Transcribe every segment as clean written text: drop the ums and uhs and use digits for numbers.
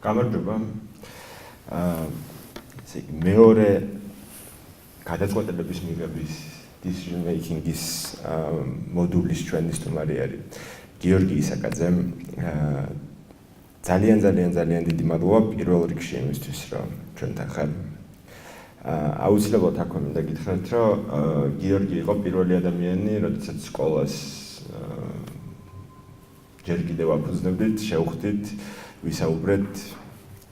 გამარჯობა. მეორე გადაწყვეტილების მიღების decision making-ის მოდულის ჩვენი სტუმარი არის გიორგი ისაკაძე. ძალიან დიდი მადლობა პირველ რიგში იმისთვის, რომ ჩვენთან ხარ. აუცილებლად აქვე მინდა გითხრათ, რომ გიორგი იყო პირველი ადამიანი, როდესაც სკოლას ჯერ კიდევ აფუძნებდით, შევხვდით, ვისაუბრეთ,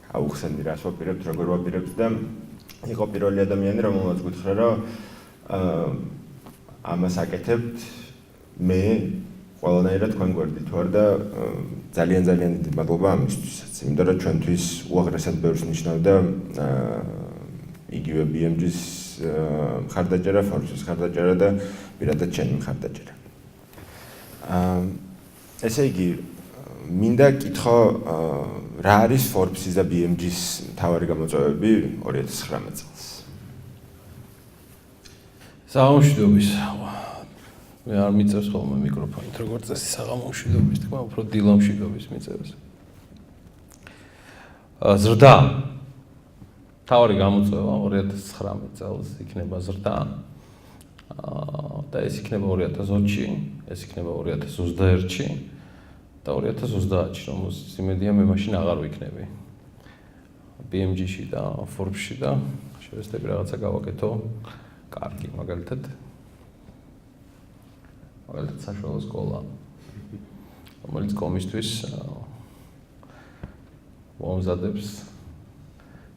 აუხსენდი რას ვაპირებთ, როგორ ვაპირებთ და იყო პირველი ადამიანი, რომელმაც გითხრა, რომ ამას აკეთებთ, მე ყველანაირად თქვენ გვერდით ვარ და ძალიან დიდი მადლობა ამისთვისაც, იმიტომ რომ ჩვენთვის უაღრესად ბევრს ნიშნავდა იგივე BMG-ს მხარდაჭერა, Forbes-ის მხარდაჭერა და პირადად ჩემი მხარდაჭერა. ესე იგი, მინდა კითხო, რა არის Forbes-ის და BMG-ს მთავარი გამოწვევები 2019 წელს? საღამოშვიდობის. მე არ მიწევს ხოლმე მიკროფონით, როგორც წესი საღამოშვიდობის თქმა, უფრო დილამშვიდობის მიწევს. ზრდა. მთავარი გამოწვევა 2019 წელს იქნება ზრდა. და ეს იქნება 2020-ში, ეს იქნება 2021-ში და 2030-ში, რომელსაც იმედია მე მაშინ აღარ ვიქნები. BMG-ში და Forbes-ში და შევეცდები რაღაცა გავაკეთო კარგი, მაგალითად საშუალო სკოლა, რომელიც კომისთვის მომზადებს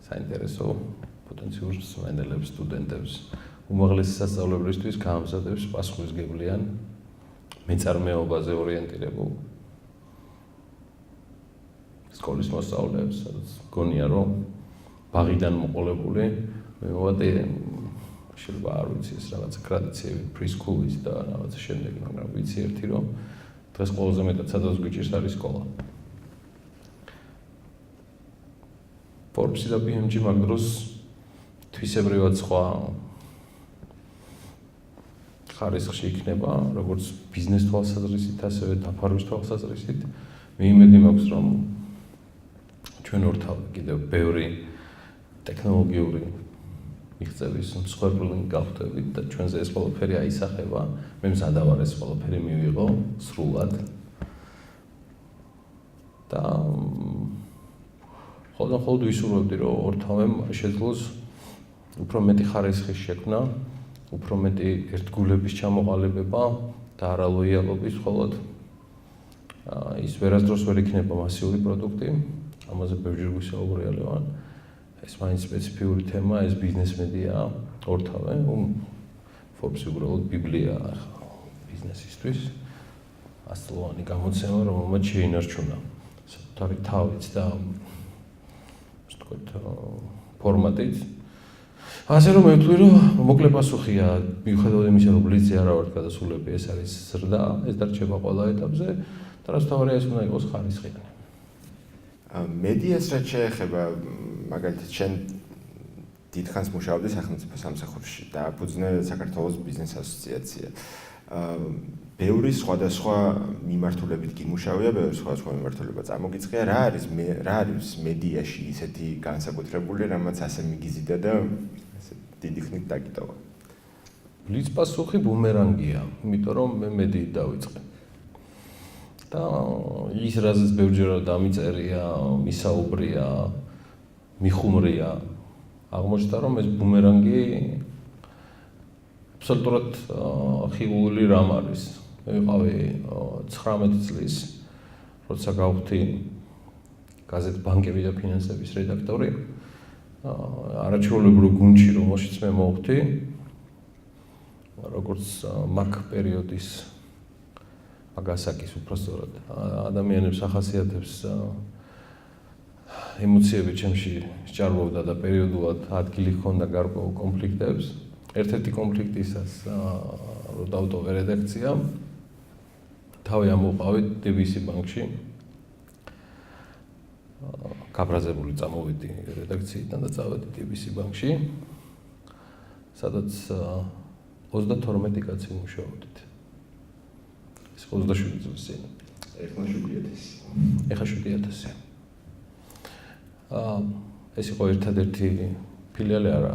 საინტერესო პოტენციურ მსმენელებს, სტუდენტებს, უმაღლესი სასწავლებლისთვის გაამზადებს პასუხისმგებლიან მეწარმეობაზე ორიენტირებულ სკოლის მოსწავლეებს, სადაც გონია, რომ ბაღიდან მოყოლებული მივადი შეიძლება არ ვიცი ეს რაღაცა ტრადიციები preschool-ის და რაღაცა შემდეგ, მაგრამ ვიცი ერთი, რომ დღეს ყველაზე მეტად სადაც გვიჭირს არის სკოლა. Forbes-ი და BMG მაგ დროს თვისებრივად სხვა ხარისხში იქნება, როგორც ბიზნეს თვალსაზრისით, ასევე დაფარვის თვალსაზრისით. მე იმედი მაქვს, რომ ჩვენ ორთავად კიდევ ბევრი ტექნოლოგიური მიღწევის მსხვერპლი გავხდებით და ჩვენზე ეს ყველაფერი აისახება. მე მზადა ვარ ეს ყველაფერი მივიღო სრულად. და ხოლმე ვისურვებდი, რომ ორთავემ შეძლოს უფრო მეტი ხარისხის შექმნა, უფრო მეტი ერთგულების ჩამოყალიბება და არა ლოიალობის მხოლოდ. ის ვერასდროს ვერ იქნება მასიური პროდუქტი, ამაზე ბევრჯერ ვისაუბრია ლევან. ეს მაინც სპეციფიური თემა, ეს ბიზნეს მედია ორთავე, Forbes-ი უბრალოდ ბიბლია ბიზნესისთვის. ასწლოვანი გამოცემა, რომელმაც შეინარჩუნა საკუთარი თავიც და ფორმატით. ასე რომ მე ვთვლი, რომ მოკლე პასუხია, მიუხედავად იმისა, რომ ბლიცი არა ვარ გადასულები, ეს არის ზრდა, ეს დარჩება ყველა ეტაპზე და რაც თავარია ეს უნდა იყოს ხარისხიანი. მედიას რაც შეეხება, მაგალითად, შენ დიდხანს მუშაობდი სახელმწიფო სამსახურში და აფუძნე საქართველოს ბიზნეს ასოციაცია. ბევრი სხვადასხვა მიმართულებით გიმუშავია, ბევრი სხვადასხვა მიმართულება წარმოგიწყია. რა არის მედიაში ისეთი განსაკუთრებული, რამაც ასე მიგიზიდა და ასე დიდი ხნით დაგიტოვა? ბლიც პასუხი ბუმერანგია, იმიტომ რომ მე მედიით დავიწყე. და ის რაზეც ბევრჯერ დამიწერია, მისაუბრია, მიხუმრია, აღმოჩნდა, რომ ეს ბუმერანგი აბსოლუტურად ხილული რამ არის. მე ვიყავი 19 წლის, როცა გავხდი გაზეთ ბანკები და ფინანსების რედაქტორი. არაჩვეულებრივ გუნდში, რომელშიც მე მოვხდი, როგორც მაგ პერიოდის მაგასაკის უпростоრად ადამიანებს ახასიათებს ემოციები ჩემში სჭარბობდა და პერიოდულად ადგილი ჰქონდა გარკვეულ კონფლიქტებს. ერთ-ერთი კონფლიქტისას რომ დავტოვე რედაქცია, თავი ამოვყავი Tbilisi ბანკში. გაბრაზებული წამოვიდი რედაქციიდან და წავედი Tbilisi ბანკში, სადაც 32 კაცი მუშაობდით. ეს 27 წლის წინ. ეხლა 7000. ეს იყო ერთადერთი ფილიალი არა,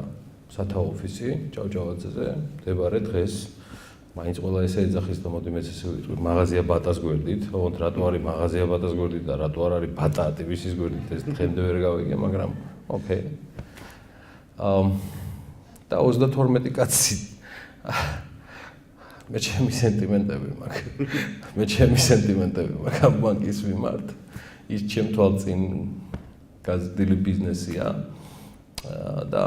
სათავო ოფისი ჭავჭავაძეზე, მდებარე დღეს მაინც ყველა ესე ეძახის და მოდი მეც ესე ვიტყვი, მაღაზია ბატას გვერდით, ოღონდ რატო არის მაღაზია ბატას გვერდით და რატო არ არის ბატა ტბილისის გვერდით, ეს დღემდე ვერ გავიგე, მაგრამ ოკეი. და 32 კაცი მე ჩემი სენტიმენტები მაქვს ამ ბანკის მიმართ. ის ჩემ თვალწინ გაზრდილი ბიზნესია და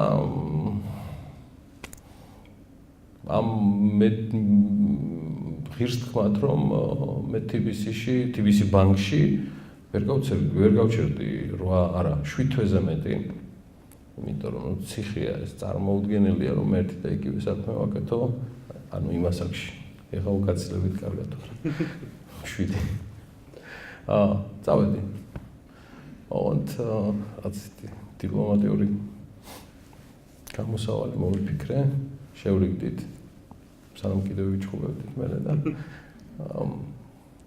ამ მე ღირს თქვათ რომ მე Tbilisi ბანკში ვერ გავჩერდი 7 თვეზე მეტი, იმიტომ რომ ციხეა ეს წარმოუდგენელია რომ ერთი და იგივე საქმე ვაკეთო, ანუ იმ ასაკში. ეხლა უკაცილებით კარგად ვარ. 7. წავედი. ოღონდ რაც დიპლომატიური გამოსავალი მოვიფიქრე, შევრიგდით. სანამ კიდევ ვიჩხუბებდით მე და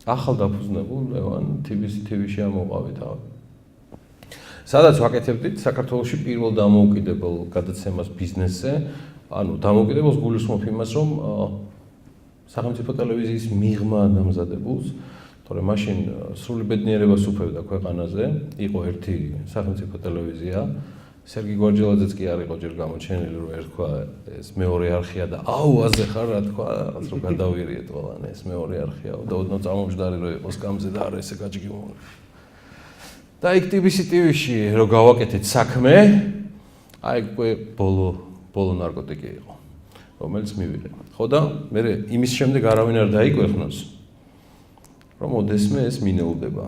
ახალ დაფუძნებულ ლევან Tbilisi TV-ში ამოვყავი თავი. სადაც ვაკეთებდით საქართველოში პირველ დამოუკიდებელ გადაცემას ბიზნესზე, ანუ დამოუკიდებელს გულისხმობ იმას, რომ სახელმწიფო ტელევიზიის მიღმა დამზადებულს, თორემ მაშინ სრული ბედნიერებას უფევდა ქვეყანაზე, იყო ერთი სახელმწიფო ტელევიზია, სერგი გვარჯელაძეც კი არ იყო ჯერ გამოჩენილი, რომ ერთხვა ეს მეორე არხია და აუაზე ხარ რა თქვა, რაღაც რომ გადავირიეთ ყველანი ეს მეორე არხიაო და ოდნავ წამომждარი რომ იყოს გამზე და არა ესე გაჭგიმული. და იქ Tbilisi TV-ში რომ გავაკეთეთ საქმე, აი ბოლო ნარკოტიკი იყო, რომელიც მივიღე. ხო და მე იმის შემდეგ არავინ არ დაიკვეხნოს, რომ ოდესმე ეს მინელდება.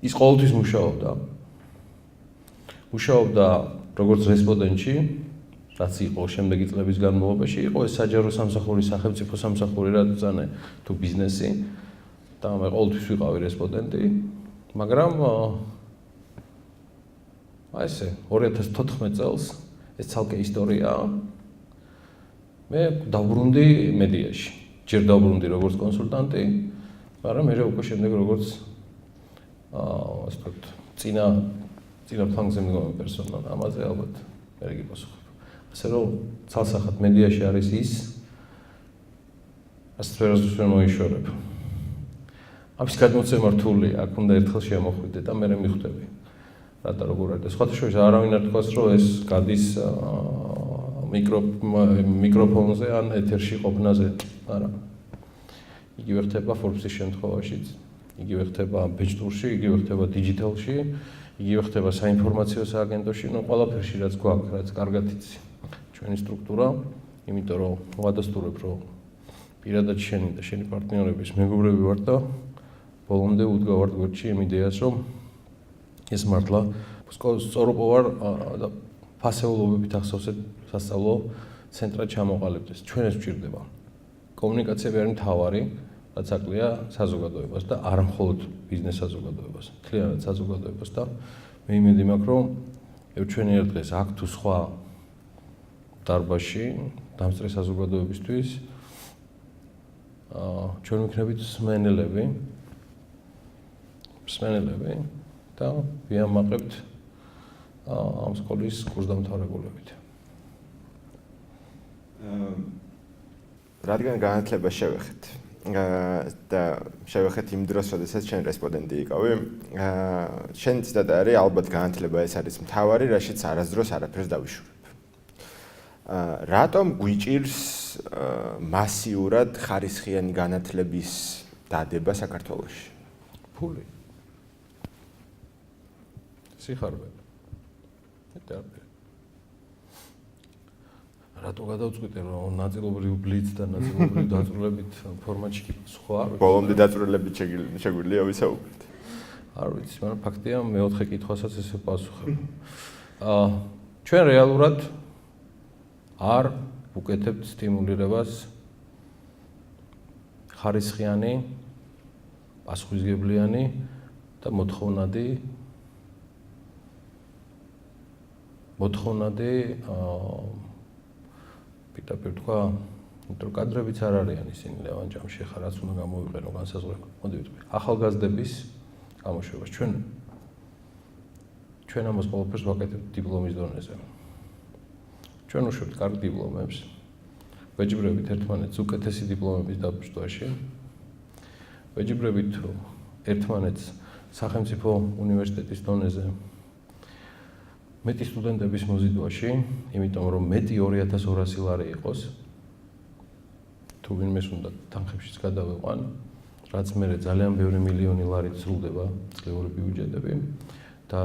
ის ყოველთვის მუშაობდა როგორც რესპონდენტში, რაც იყო შემდეგი წლების განმავლობაში, იყო ეს საჯარო სამსახური, სახელმწიფო სამსახური, რადგან თუ ბიზნესი და მე ყოველთვის ვიყავი რესპონდენტი, მაგრამ აი ესე 2014 წელს ეს ცალკე ისტორიაა. მე დავბრუნდი მედიაში. ჯერ დავბრუნდი როგორც კონსულტანტი, მაგრამ მე უკვე შემდეგ როგორც ასე ვთქვათ, წინა ფლანგზე მდგომი პერსონა, ამაზე ალბათ მე გიპასუხებ. ასე რომ ცალსახად მედიაში არის ის, ასე ვერას ვერ მოიშორებ. ამის გადმოცემა რთული, აქ უნდა ერთხელ შემოხვიდე და მე მიხვდები. რატო როგორ არის? სხვათა შორის არავინ არ თქვას, რომ ეს გადის მიკროფონზე ან ეთერში ყოფნაზე. არა. იგივე ხდება Forbes-ის შემთხვევაშიც, იგივე ხდება ბეჭდურში, იგივე ხდება დიჯიტალში, იგივე ხდება საინფორმაციო სააგენტოში, ну ყველაფერში რაც გვაქვს, რაც კარგად იცი ჩვენი სტრუქტურა, იმიტომ რომ ვადასტურებ, რომ პირადად შენი და შენი პარტნიორების მეგობრები ვარ და ბოლომდე უდგავართ გვერდში იმ იდეას, რომ ეს მართლა სწორობა ვარ და ფასეულობებით ახსოვსეთ სასწავლო ცენტრად ჩამოყალიბდეს. ჩვენ ეს ვჭირდება. კომუნიკაციები არის მთავარი, რაც აკლია საზოგადოებას და არა მხოლოდ ბიზნეს საზოგადოებას, მთლიანად საზოგადოებას და მე იმედი მაქვს, რომ ჩვენი ერთ დღეს აქ თუ სხვა დარბაზში დამსწრე საზოგადოებისთვის ჩვენ ვიქნებით მსმენელები და ვიამაყებთ ამ სკოლის კურსდამთავრებულებით. რადგან განათლება შევეხეთ და შევეხეთ იმ დროს, როდესაც შენ რესპონდენტი იყავი, შენ ციტატა არის ალბათ განათლება ეს არის მთავარი, რაშიც არასდროს არაფერს დავიშურებ. რატომ გვიჭირს მასიურად ხარისხიანი განათლების დადება საქართველოში? ფული. სიხარბე. რატო გადავწყვიტე რომ ნაწილობრივ ბლიც და ნაწილობრივ დაწვრილებით ფორმატში კი სხვა არ ვიცი. ბოლომდე დაწვრილებით შეგვიძლია ვისაუბროთ. არ ვიცი, მაგრამ ფაქტია მეოთხე კითხვასაც ესე პასუხებ. ჩვენ რეალურად არ ვუკეთებთ სტიმულირებას ხარისხიანი, პასუხისმგებლიანი და მოთხოვნადი პირდაპირ თქვა, იმიტომ რომ კადრებიც არ არიან ისინი ლევან ჯამში, ხა რაც უნდა გამოვიყენო განსაზღვრება. მოდი ვიტყვი, ახალგაზრდების გამოშვებას ჩვენ ჩვენ ამას ყველაფერს ვაკეთებთ დიპლომის დონეზე. ჩვენ უშვებთ კარგ დიპლომებს, ვეჯიბრებით ერთმანეთს უკეთესი დიპლომების დაბრძვაში, ვეჯიბრებით ერთმანეთს სახელმწიფო უნივერსიტეტის დონეზე მეტი სტუდენტების მოზიდვაში, იმიტომ რომ მეტი 2200 ლარი იყოს, თუ ვინმეს უნდა თანხებშიც გადავეყვან, რაც მერე ძალიან ბევრი მილიონი ლარით სრულდება წლიური ბიუჯეტები და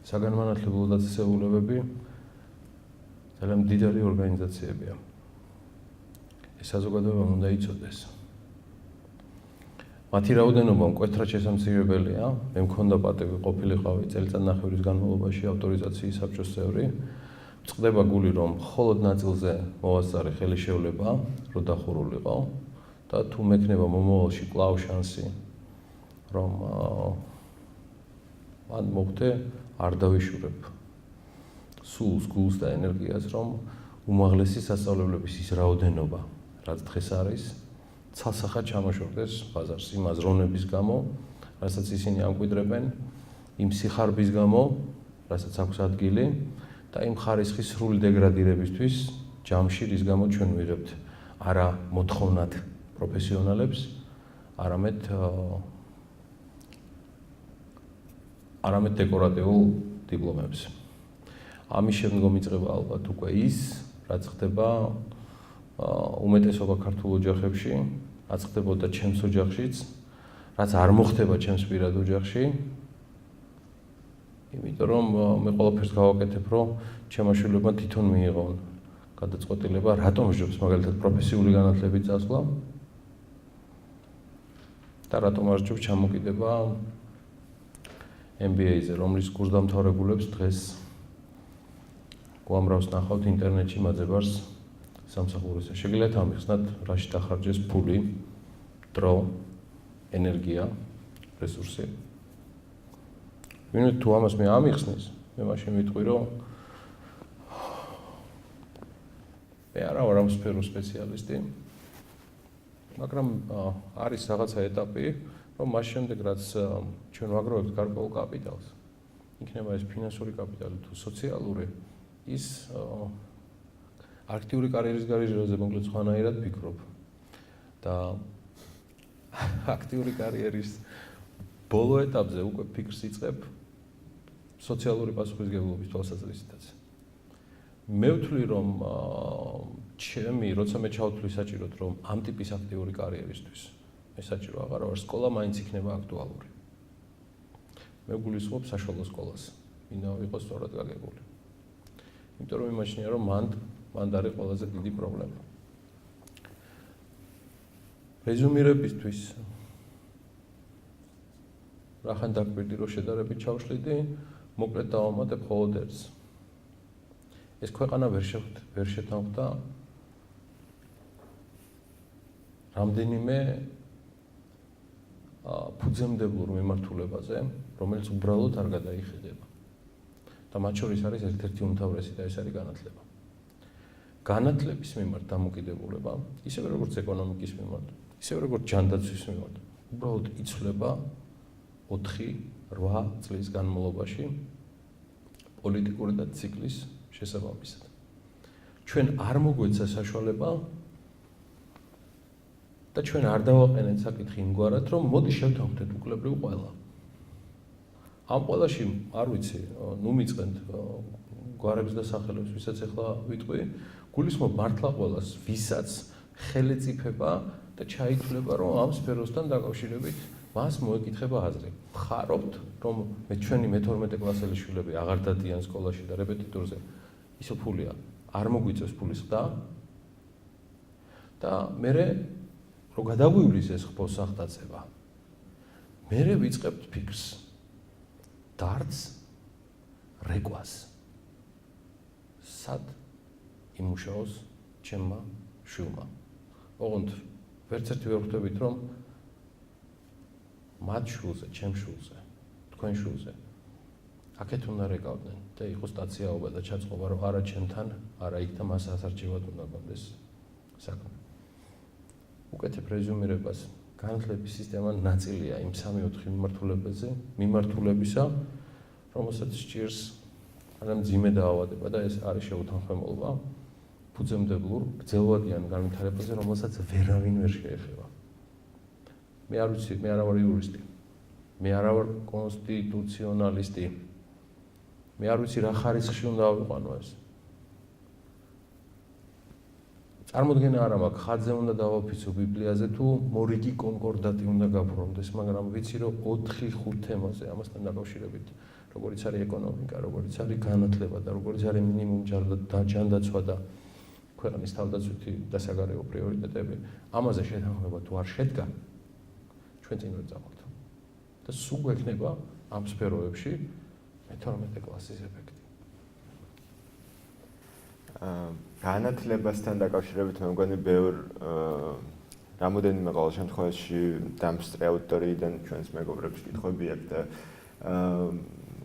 საგანმანათლებლო დაწესებულებები ძალიან მდიდარი ორგანიზაციებია. ეს საზოგადოებამ უნდა იცოდეს. მათი რაოდენობა მკვეთრად შესამცირებელია. მე მქონდა პატივი ყოფილიყავი წელიწადნახევრის განმავლობაში ავტორიზაციის საბჭოს წევრი. წყდება გული, რომ მხოლოდ ნაწილზე მოვასწარე ხელისშევლება, რომ დახურულიყო და თუ მექნება მომავალში კვლავ შანსი, რომ მან მოვხდე, არ დავიშურებ სულს, გულს და ენერგიას, რომ უმაღლესი სასწავლებლების ის რაოდენობა, რაც დღეს არის, ცალსახად ჩამოშორდეს ბაზარს იმ აზროვნების გამო, რასაც ისინი ამკვიდრებენ, იმ სიხარბის გამო, რასაც აქვს ადგილი და იმ ხარისხის სრული დეგრადირებისთვის ჯამში, რის გამო ჩვენ ვიღებთ არა მოთხოვნად პროფესიონალებს, არამედ დეკორატიულ დიპლომებს. ამის შემდგომ იწყება ალბათ უკვე ის, რაც ხდება უმეტესობა ქართულ ოჯახებში, რაც ხდებოდა ჩემს ოჯახშიც, რაც არ მოხდება ჩემს პირად ოჯახში. იმიტომ რომ მე ყველაფერს გავაკეთებ, რომ ჩემმა შვილებმა თვითონ მიიღონ გადაწყვეტილება, რატომ სჯობს მაგალითად პროფესიული განათლებით წასვლა და რატომ არ სჯობს ჩამოკიდება MBA-ზე, რომლის კურსდამთავრებულებს დღეს უამრავს ნახავთ ინტერნეტში მაძებარს სამსახურზე. შეგიძლიათ ამიხსნათ, რაში დახარჯეს ფული, დრო, ენერგია, რესურსი. ვინმე თუ ამას მე ამიხსნის, მე მაშინ ვიტყვი, რომ მე არა ვარ ამ სფეროს სპეციალისტი, მაგრამ არის რაღაცა ეტაპი, რომ მას შემდეგ რაც ჩვენ ვაგროვებთ გარკვეულ კაპიტალს, იქნება ეს ფინანსური კაპიტალი თუ სოციალური, ის აქტიური კარიერის გარიჟეზე მოკლედ სხვანაირად ფიქრობ და აქტიური კარიერის ბოლო ეტაპზე უკვე ფიქრს იწყებ სოციალური პასუხისმგებლობის თვალსაზრისითაც. მე ვთვლი, რომ როცა მე ჩავთვლი საჭიროდ, რომ ამ ტიპის აქტიური კარიერისთვის მე საჭირო აღარ ვარ, სკოლა მაინც იქნება აქტუალური. მე გულისხმობ საშუალო სკოლას, მინდა ვიყოს სწორად გაგებული. იმიტომ რომ იმაჩნია, რომ მანდ არის ყველაზე დიდი პრობლემა. რეზუმირებისთვის რახან დაგვირდი, რომ შედარებით ჩავშლიდი, მოკლედ დავამატებ მხოლოდ ერთს. ეს ქვეყანა ვერ შეთანხმდა რამდენიმე ფუძემდებლურ მიმართულებაზე, რომელიც უბრალოდ არ გადაიხედება. და მათ შორის არის ერთ-ერთი უმთავრესი და ეს არის განათლება. განათლების მიმართ დამოკიდებულება, ისევე როგორც ეკონომიკის მიმართ, ისევე როგორც ჯანდაცვის მიმართ, უბრალოდ იცვლება 4-8 წლის განმავლობაში პოლიტიკური და ციკლის შესაბამისად. ჩვენ არ მოგვეცა საშუალება და ჩვენ არ დავაყენეთ საკითხი იმგვარად, რომ მოდი შევთანხმდეთ უკლებრივ ყველა. ამ ყველაში არ ვიცი, ნუ მიწყენთ გვარებს და სახელებს, ვისაც ახლა ვიტყვი, გულისხმობ მართლა ყველას, ვისაც ხელი წიფება და ჩაითვლება, რომ ამ სფეროსთან დაკავშირებით მას მოეკითხება აზრი. ხარობთ, რომ ჩვენი მე-12 კლასელი შვილები აღარ დადიან სკოლაში და რეპეტიტორზე ისო ფულია, არ მოგვიწევს ფულის ხდა და მერე რომ გადაგვივლის ეს ხბოსახტაცება, მერე ვიწყებთ ფიქრს, დარდს, რეკვას. სად იმუშაოს ჩემმა შვილმა. ოღონდ ვერც ერთი ვერ ხვდებით, რომ მათ შვილზე, ჩემ შვილზე, თქვენ შვილზე აქეთ უნდა რეკავდნენ და იყოს სტაციაობა და ჩაწყობა, რომ არა ჩემთან, არა იქ და მას ასარჩევად უნდა გონდეს საქმე. უკეთებ რეზუმირებას, განათლების სისტემა ნაწილია იმ 3-4 მიმართულებისა, რომელსაც სჭირს მაგრამ ძიმე დაავადება და ეს არის შეუთანხმებლობა ფუძემდებლურ გრძელვადიან განვითარებაზე, რომელსაც ვერავინ ვერ შეეხება. მე არ ვიცი, მე არა ვარ იურისტი. მე არა ვარ კონსტიტუციონალისტი. მე არ ვიცი რა ხარისხში უნდა ავიყვანო ეს. წარმოდგენა არ მაქვს, ხატზე უნდა დავაფიცო ბიბლიაზე თუ მორიგი კონკორდატი უნდა გაბრუნდეს, მაგრამ ვიცი რომ 4-5 თემაზე ამასთან დაკავშირებით, როგორიც არის ეკონომიკა, როგორიც არის განათლება და როგორიც არის მინიმუმ ჯანდაცვა და ქვეყნის თავდაცვითი და საგარეო პრიორიტეტები, ამაზე შეთანხმება თუ არ შედგა, ჩვენ წინ ვერ წავალთ. და სულ გვექნება ამ სფეროებში მე-12 კლასის ეფექტი. განათლებასთან დაკავშირებით მე მგონი ბევრ რამოდენიმე ყოველ შემთხვევაში დამსწრე აუდიტორიიდან ჩვენს მეგობრებს კითხვები აქვს და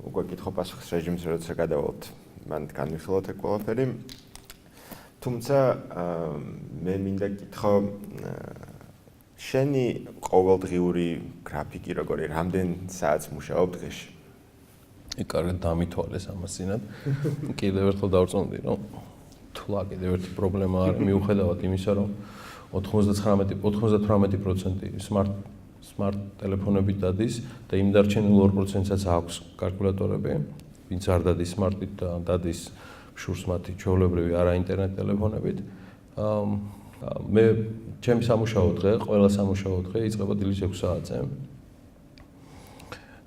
უკვე კითხვა-პასუხის რეჟიმს როცა გადავალთ, მან განვიხილოთ ეგ ყველაფერი. თუმცა მე მინდა კითხო შენი ყოველდღიური გრაფიკი როგორი, რამდენ საათს მუშაობ დღეში? კარგად დამითვალეს ამასინად. კიდევ ერთხელ დავწონდი, რომ თულა კიდევ ერთი პრობლემა არის მიუხედავად იმისა, რომ 98% smart ტელეფონებით დადის და იმ დარჩენილ 2%-საც აქვს კალკულატორები, ვინც არ დადის smart-ით და დადის შურს მათი ჩვეულებრივი არა ინტერნეტ ტელეფონებით. მე ჩემი სამუშაო დღე, ყველა სამუშაო დღე იწყება დილის 6 საათზე.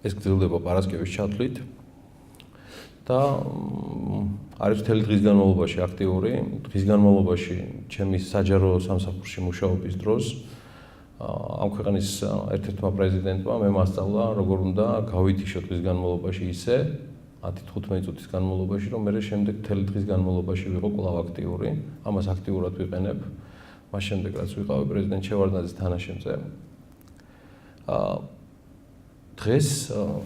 ეს გრძელდება პარასკევის ჩათვლით და არის მთელი დღის განმავლობაში აქტიური. დღის განმავლობაში ჩემი საჯარო სამსახურში მუშაობის დროს ამ ქვეყნის ერთ-ერთმა პრეზიდენტმა მე მასწავლა, როგორ უნდა გავითიშო დღის განმავლობაში ისე 10-15 წუთის განმავლობაში, რომ მე შემდეგ მთელი დღის განმავლობაში ვიყო კვლავ აქტიური. ამას აქტიურად ვიყენებ. მას შემდეგ რაც ვიყავი პრეზიდენტ შევარდნაძის თანაშემწე. დღეს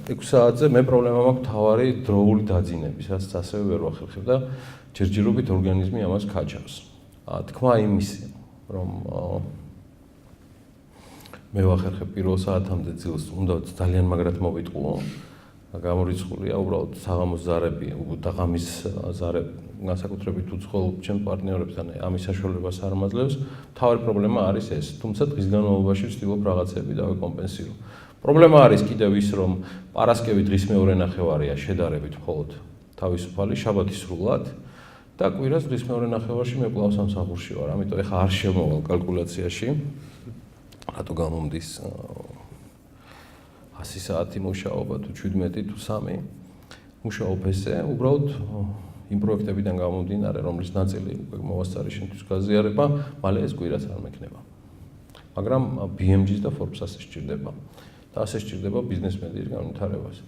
6 საათზე მე პრობლემა მაქვს მთავარი დროული დაძინების, რასაც ასევე ვერ ვახერხებ და ჯერჯერობით ორგანიზმი ამას ქაჩავს. თქმა იმისი, რომ მე ვახერხებ პირველ საათამდე ძილს უნდა ძალიან მაგრად მოვიტყუო. გამორიცხულია უბრალოდ საღამოს ზარები და ღამის ზარები განსაკუთრებით უცხოელ ჩემ პარტნიორებთან ამის საშუალებას არ მაძლევს. მთავარი პრობლემა არის ეს, თუმცა დღის განმავლობაში ვცდილობ რაღაცები დავეკომპენსირო. პრობლემა არის კიდევ ის, რომ პარასკევი დღის მეორე ნახევარია შედარებით მხოლოდ თავისუფალი, შაბათი სრულად და კვირას დღის მეორე ნახევარში მე კვლავ სამსახურში ვარ. ამიტომ ეხლა არ შემოვალ კალკულაციაში. რატო გამომდის 100 საათი მუშაობა თუ 17 თუ 3 მუშაობ ესე, უბრალოდ იმ პროექტებიდან გამომდინარე, რომლის ნაწილი უკვე მოვასწარი შენთვის გაზიარება, მალე ეს კვირას არ მექნება. მაგრამ BMG-ს და Forbes-ას სჭირდება. და ასე სჭირდება ბიზნეს მედიის განვითარებას.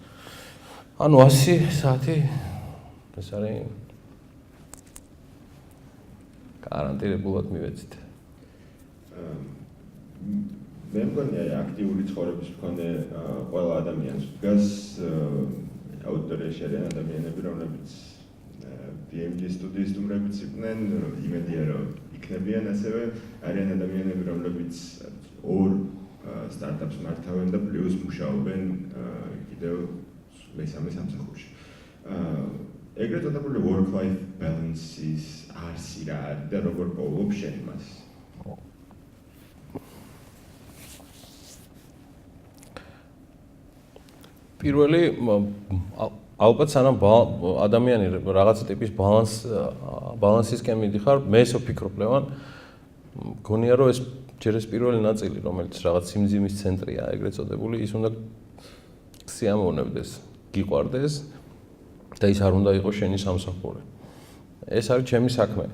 ანუ 100 საათი ეს არის გარანტირებულად მივეცით. მე მგონი აქტიური ცხოვრების მქონე ყველა ადამიანს დგას აუდიტორიაში არიან ადამიანები, რომლებიც BMG სტუდიის სტუმრებიც იყვნენ, იმედია რომ იქნებიან ასევე, არიან ადამიანები, რომლებიც ორ სტარტაპს მართავენ და პლუს მუშაობენ კიდევ მესამე სამსახურში. ეგრეთ წოდებული work-life balance-ის არსი რა არის და როგორ პოულობ შენ მას? პირველი ალბათ სანამ ადამიანი რაღაცა ტიპის ბალანსისკენ მიდიხარ, მე ესო ვფიქრობ ლევან, მგონია რომ ეს ჯერ ეს პირველი ნაწილი, რომელიც რაღაც სიმძიმის ცენტრია, ეგრეთ წოდებული, ის უნდა სიამოვნებდეს, გიყვარდეს და ის არ უნდა იყოს შენი სამსახური. ეს არის ჩემი საქმე.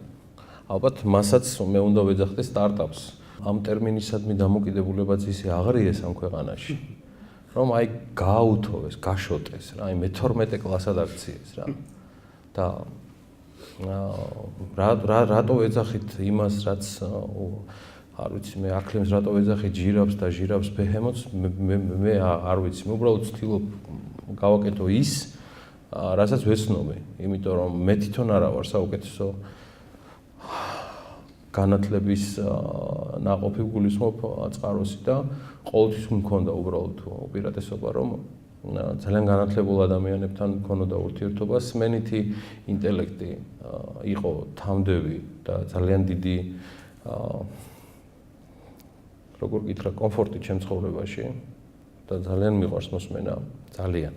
ალბათ მასაც მე უნდა ვეძახდე სტარტაპს. ამ ტერმინისადმი დამოკიდებულებაც ისე აღრიეს ამ ქვეყანაში. რომ აი გააუთოვეს, გაშოტეს რა, აი მე-12 კლასად აქციეს რა. და რატო ეძახით იმას, რაც არ ვიცი, მე აკლემს რატო ეძახით ჟირაფს და ჟირაფს ბეჰემოთს, მე არ ვიცი, მე უბრალოდ ვცდილობ გავაკეთო ის, რასაც ვეცნობი, იმიტომ რომ მე თვითონ არა ვარ საუკეთესო განათლების ნაყოფი გულისხმობ წყაროსი და ყოველთვის მქონდა უბრალოდ უპირატესობა, რომ ძალიან განათლებულ ადამიანებთან მქონოდა ურთიერთობა, სმენითი ინტელექტი იყო თამდევი და ძალიან დიდი როგორ გითხრა კომფორტი ჩემ ცხოვრებაში და ძალიან მიყვარს მოსმენა, ძალიან.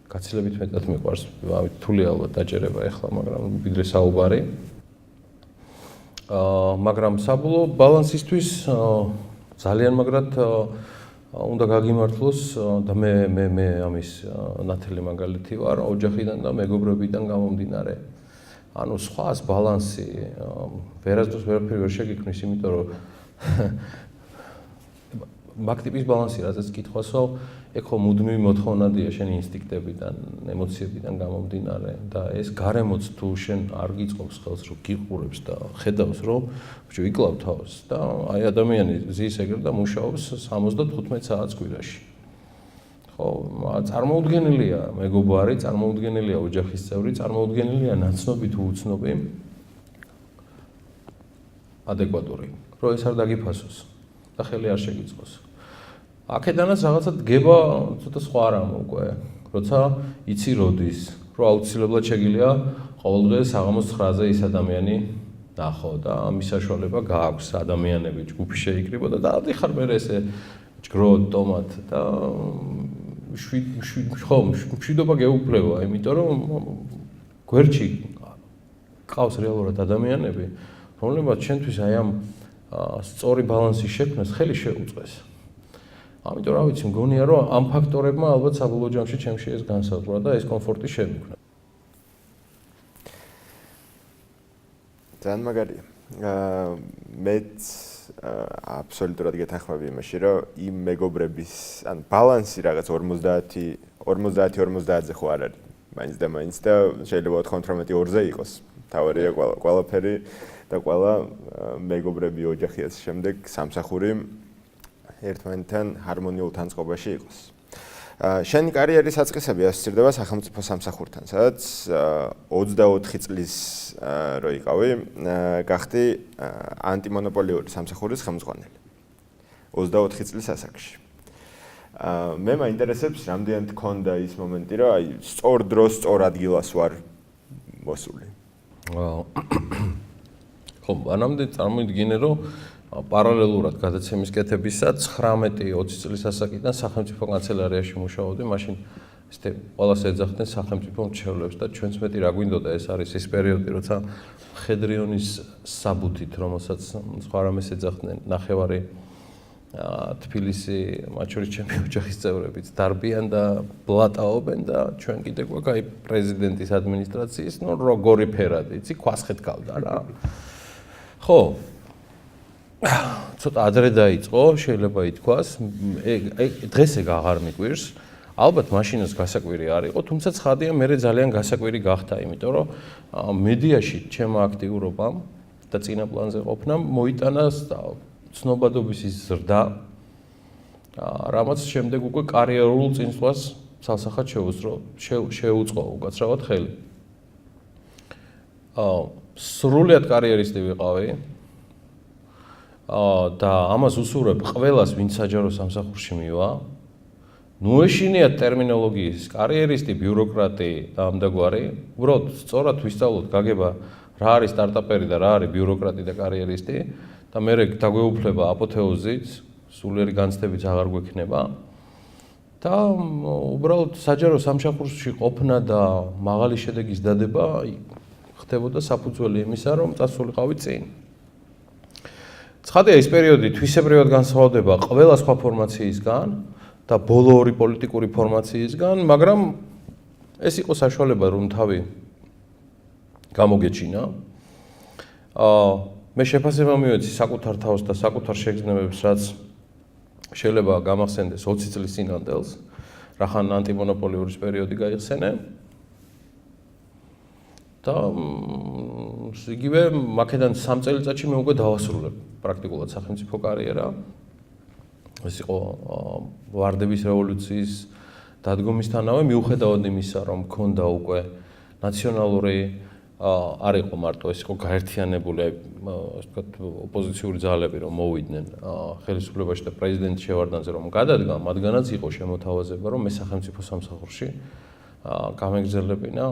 გაცილებით მეტად მიყვარს, რთული ალბათ დაჭერება ახლა, მაგრამ ვიდრე საუბარი. მაგრამ საბოლოო ბალანსისთვის ძალიან მაგრად უნდა გაგიმართლოს და მე ამის ნათელი მაგალითი ვარ ოჯახიდან და მეგობრებიდან გამომდინარე. ანუ სხვას ბალანსი ვერასდროს ვერაფერი ვერ შეგიქმნის, იმიტომ რომ მაგ ტიპის ბალანსი, რასაც კითხვასო, ეგ ხო მუდმივი მოთხოვნადია შენი ინსტინქტებიდან, ემოციებიდან გამომდინარე და ეს გარემოც თუ შენ არ გიწყობს ხელს, რომ გიყურებს და ხედავს, რომ ბიჭო იკლავ თავს და აი ადამიანი ზის ეგრე და მუშაობს 75 საათს კვირაში. ხო, წარმოუდგენელია მეგობარი, წარმოუდგენელია ოჯახის წევრი, წარმოუდგენელია ნაცნობი თუ უცნობი ადეკვატური, რომ ეს არ დაგიფასოს და ხელი არ შეგიწყოს. აქედანაც რაღაცა დგება ცოტა სხვა რამ უკვე, როცა იცი როდის, რომ აუცილებლად შეგიძლია ყოველდღე საღამოს 9-ზე ის ადამიანი ნახო და ამის საშუალება გააქვს ადამიანები ჯგუფი შეიკრიბო და დადიხარ მე ესე ჯგრო ტომატ და მშვიდობა გეუფლება, იმიტომ რომ გვერდში ყავს რეალურად ადამიანები, რომლებმაც ჩვენთვის აი ამ სწორი ბალანსის შექმნას ხელი შეუწყეს. ამიტომ რა ვიცი, მგონია რომ ამ ფაქტორებმა ალბათ საბოლოო ჯამში ჩემში ეს განსაზღვრა და ეს კომფორტი შემიქმნა. ძალიან მაგარია. მეც აბსოლუტურად გეთანხმები იმაში, რომ იმ მეგობრების, ან ბალანსი რაღაც 50-50-ზე ხო არ არის. მაინც და შეიძლება 92-2-ზე იყოს. თავარია ყველაფერი და ყველა მეგობრები ოჯახის შემდეგ სამსახური ერთმანეთთან ჰარმონიულ თანწყობაში იყოს. შენი კარიერის საწყისები ასოცირდება სახელმწიფო სამსახურთან, სადაც 24 წლის რო იყავი, გახდი ანტიმონოპოლიური სამსახურის ხელმძღვანელი. 24 წლის ასაკში. მე მაინტერესებს, რამდენად გქონდა ის მომენტი, რომ აი სწორ დროს, სწორ ადგილას ვარ მოსული. ხო, ანამდე წარმოიდგინე, რომ პარალელურად გადაცემის კეთებისა 19-20 წლის ასაკიდან სახელმწიფო კანცელარიაში მუშაობდი, მაშინ ესეთი ყველას ეძახდნენ სახელმწიფო მრჩევლებს და ჩვენც მეტი რა გვინდოდა, ეს არის ის პერიოდი, როცა მხედრიონის საბუთით, რომელსაც სხვა რამეს ეძახდნენ, ნახევარი თბილისი, მათ შორის ჩემი ოჯახის წევრებიც დარბიან და ბლატაობენ და ჩვენ კიდე გვაქვს აი პრეზიდენტის ადმინისტრაციის, ნუ როგორი ფერადი, იცი, ქვას ხეთქავდა რა. ხო, ცოტა ადრე დაიწყო, შეიძლება ითქვას, დღეს ეგ აღარ მიგვირს. ალბათ მაშინაც გასაკვირი არ იყო, თუმცა ცხადია, მე ძალიან გასაკვირი გახდა, იმიტომ რომ მედიაში ჩემმა აქტიურობამ და წინა პლანზე ყოფნამ მოიტანა ცნობადობის ის ზრდა, რამაც შემდეგ უკვე კარიერულ წინსვლას ცალსახად შეუწყო უკაცრავად ხელი. სრულიად კარიერისტი ვიყავი. და ამას უსურვებ ყველას, ვინც საჯარო სამსახურში მივა. ნუ ეშინიათ ტერმინოლოგიის, კარიერისტი, ბიუროკრატი და ამდაგვარი. უბრალოდ სწორად ვისწავლოთ გაგება რა არის სტარტაპერი და რა არის ბიუროკრატი და კარიერისტი და მე დაგვეუფლება აპოთეოზით, სულიერი განცდებიც აღარ გვექნება. და უბრალოდ საჯარო სამსახურში ყოფნა და მაღალი შედეგის დადება ხდებოდა საფუძველი იმისა, რომ წასულიყავი წინ. ცხადია, ეს პერიოდი თვისებრივად განსხვავდება ყველა სხვა ფორმაციისგან და ბოლო ორი პოლიტიკური ფორმაციისგან, მაგრამ ეს იყო საშუალება, რომ თავი გამოგეჩინა. მე შეფასება მივეცი საკუთარ თავს და საკუთარ შეგრძნებებს, რაც შეიძლება გამახსენდეს 20 წლის წინანდელს, რახან ანტიმონოპოლიური პერიოდი გაიხსენე. და იგივე მაქედან 3 წელიწადში მე უკვე დავასრულებ პრაქტიკულად სახელმწიფო კარიერა. ეს იყო ვარდების რევოლუციის დადგომისთანავე, მიუხედავად იმისა, რომ მქონდა უკვე ნაციონალური არ იყო მარტო ეს იყო გაერთიანებული, ასე ვთქვათ, ოპოზიციური ძალები რომ მოვიდნენ ხელისუფლებაში და პრეზიდენტ შევარდნაძე რომ გადადგა, მათგანაც იყო შემოთავაზება რომ მე სახელმწიფო სამსახურში გამეგრძელებინა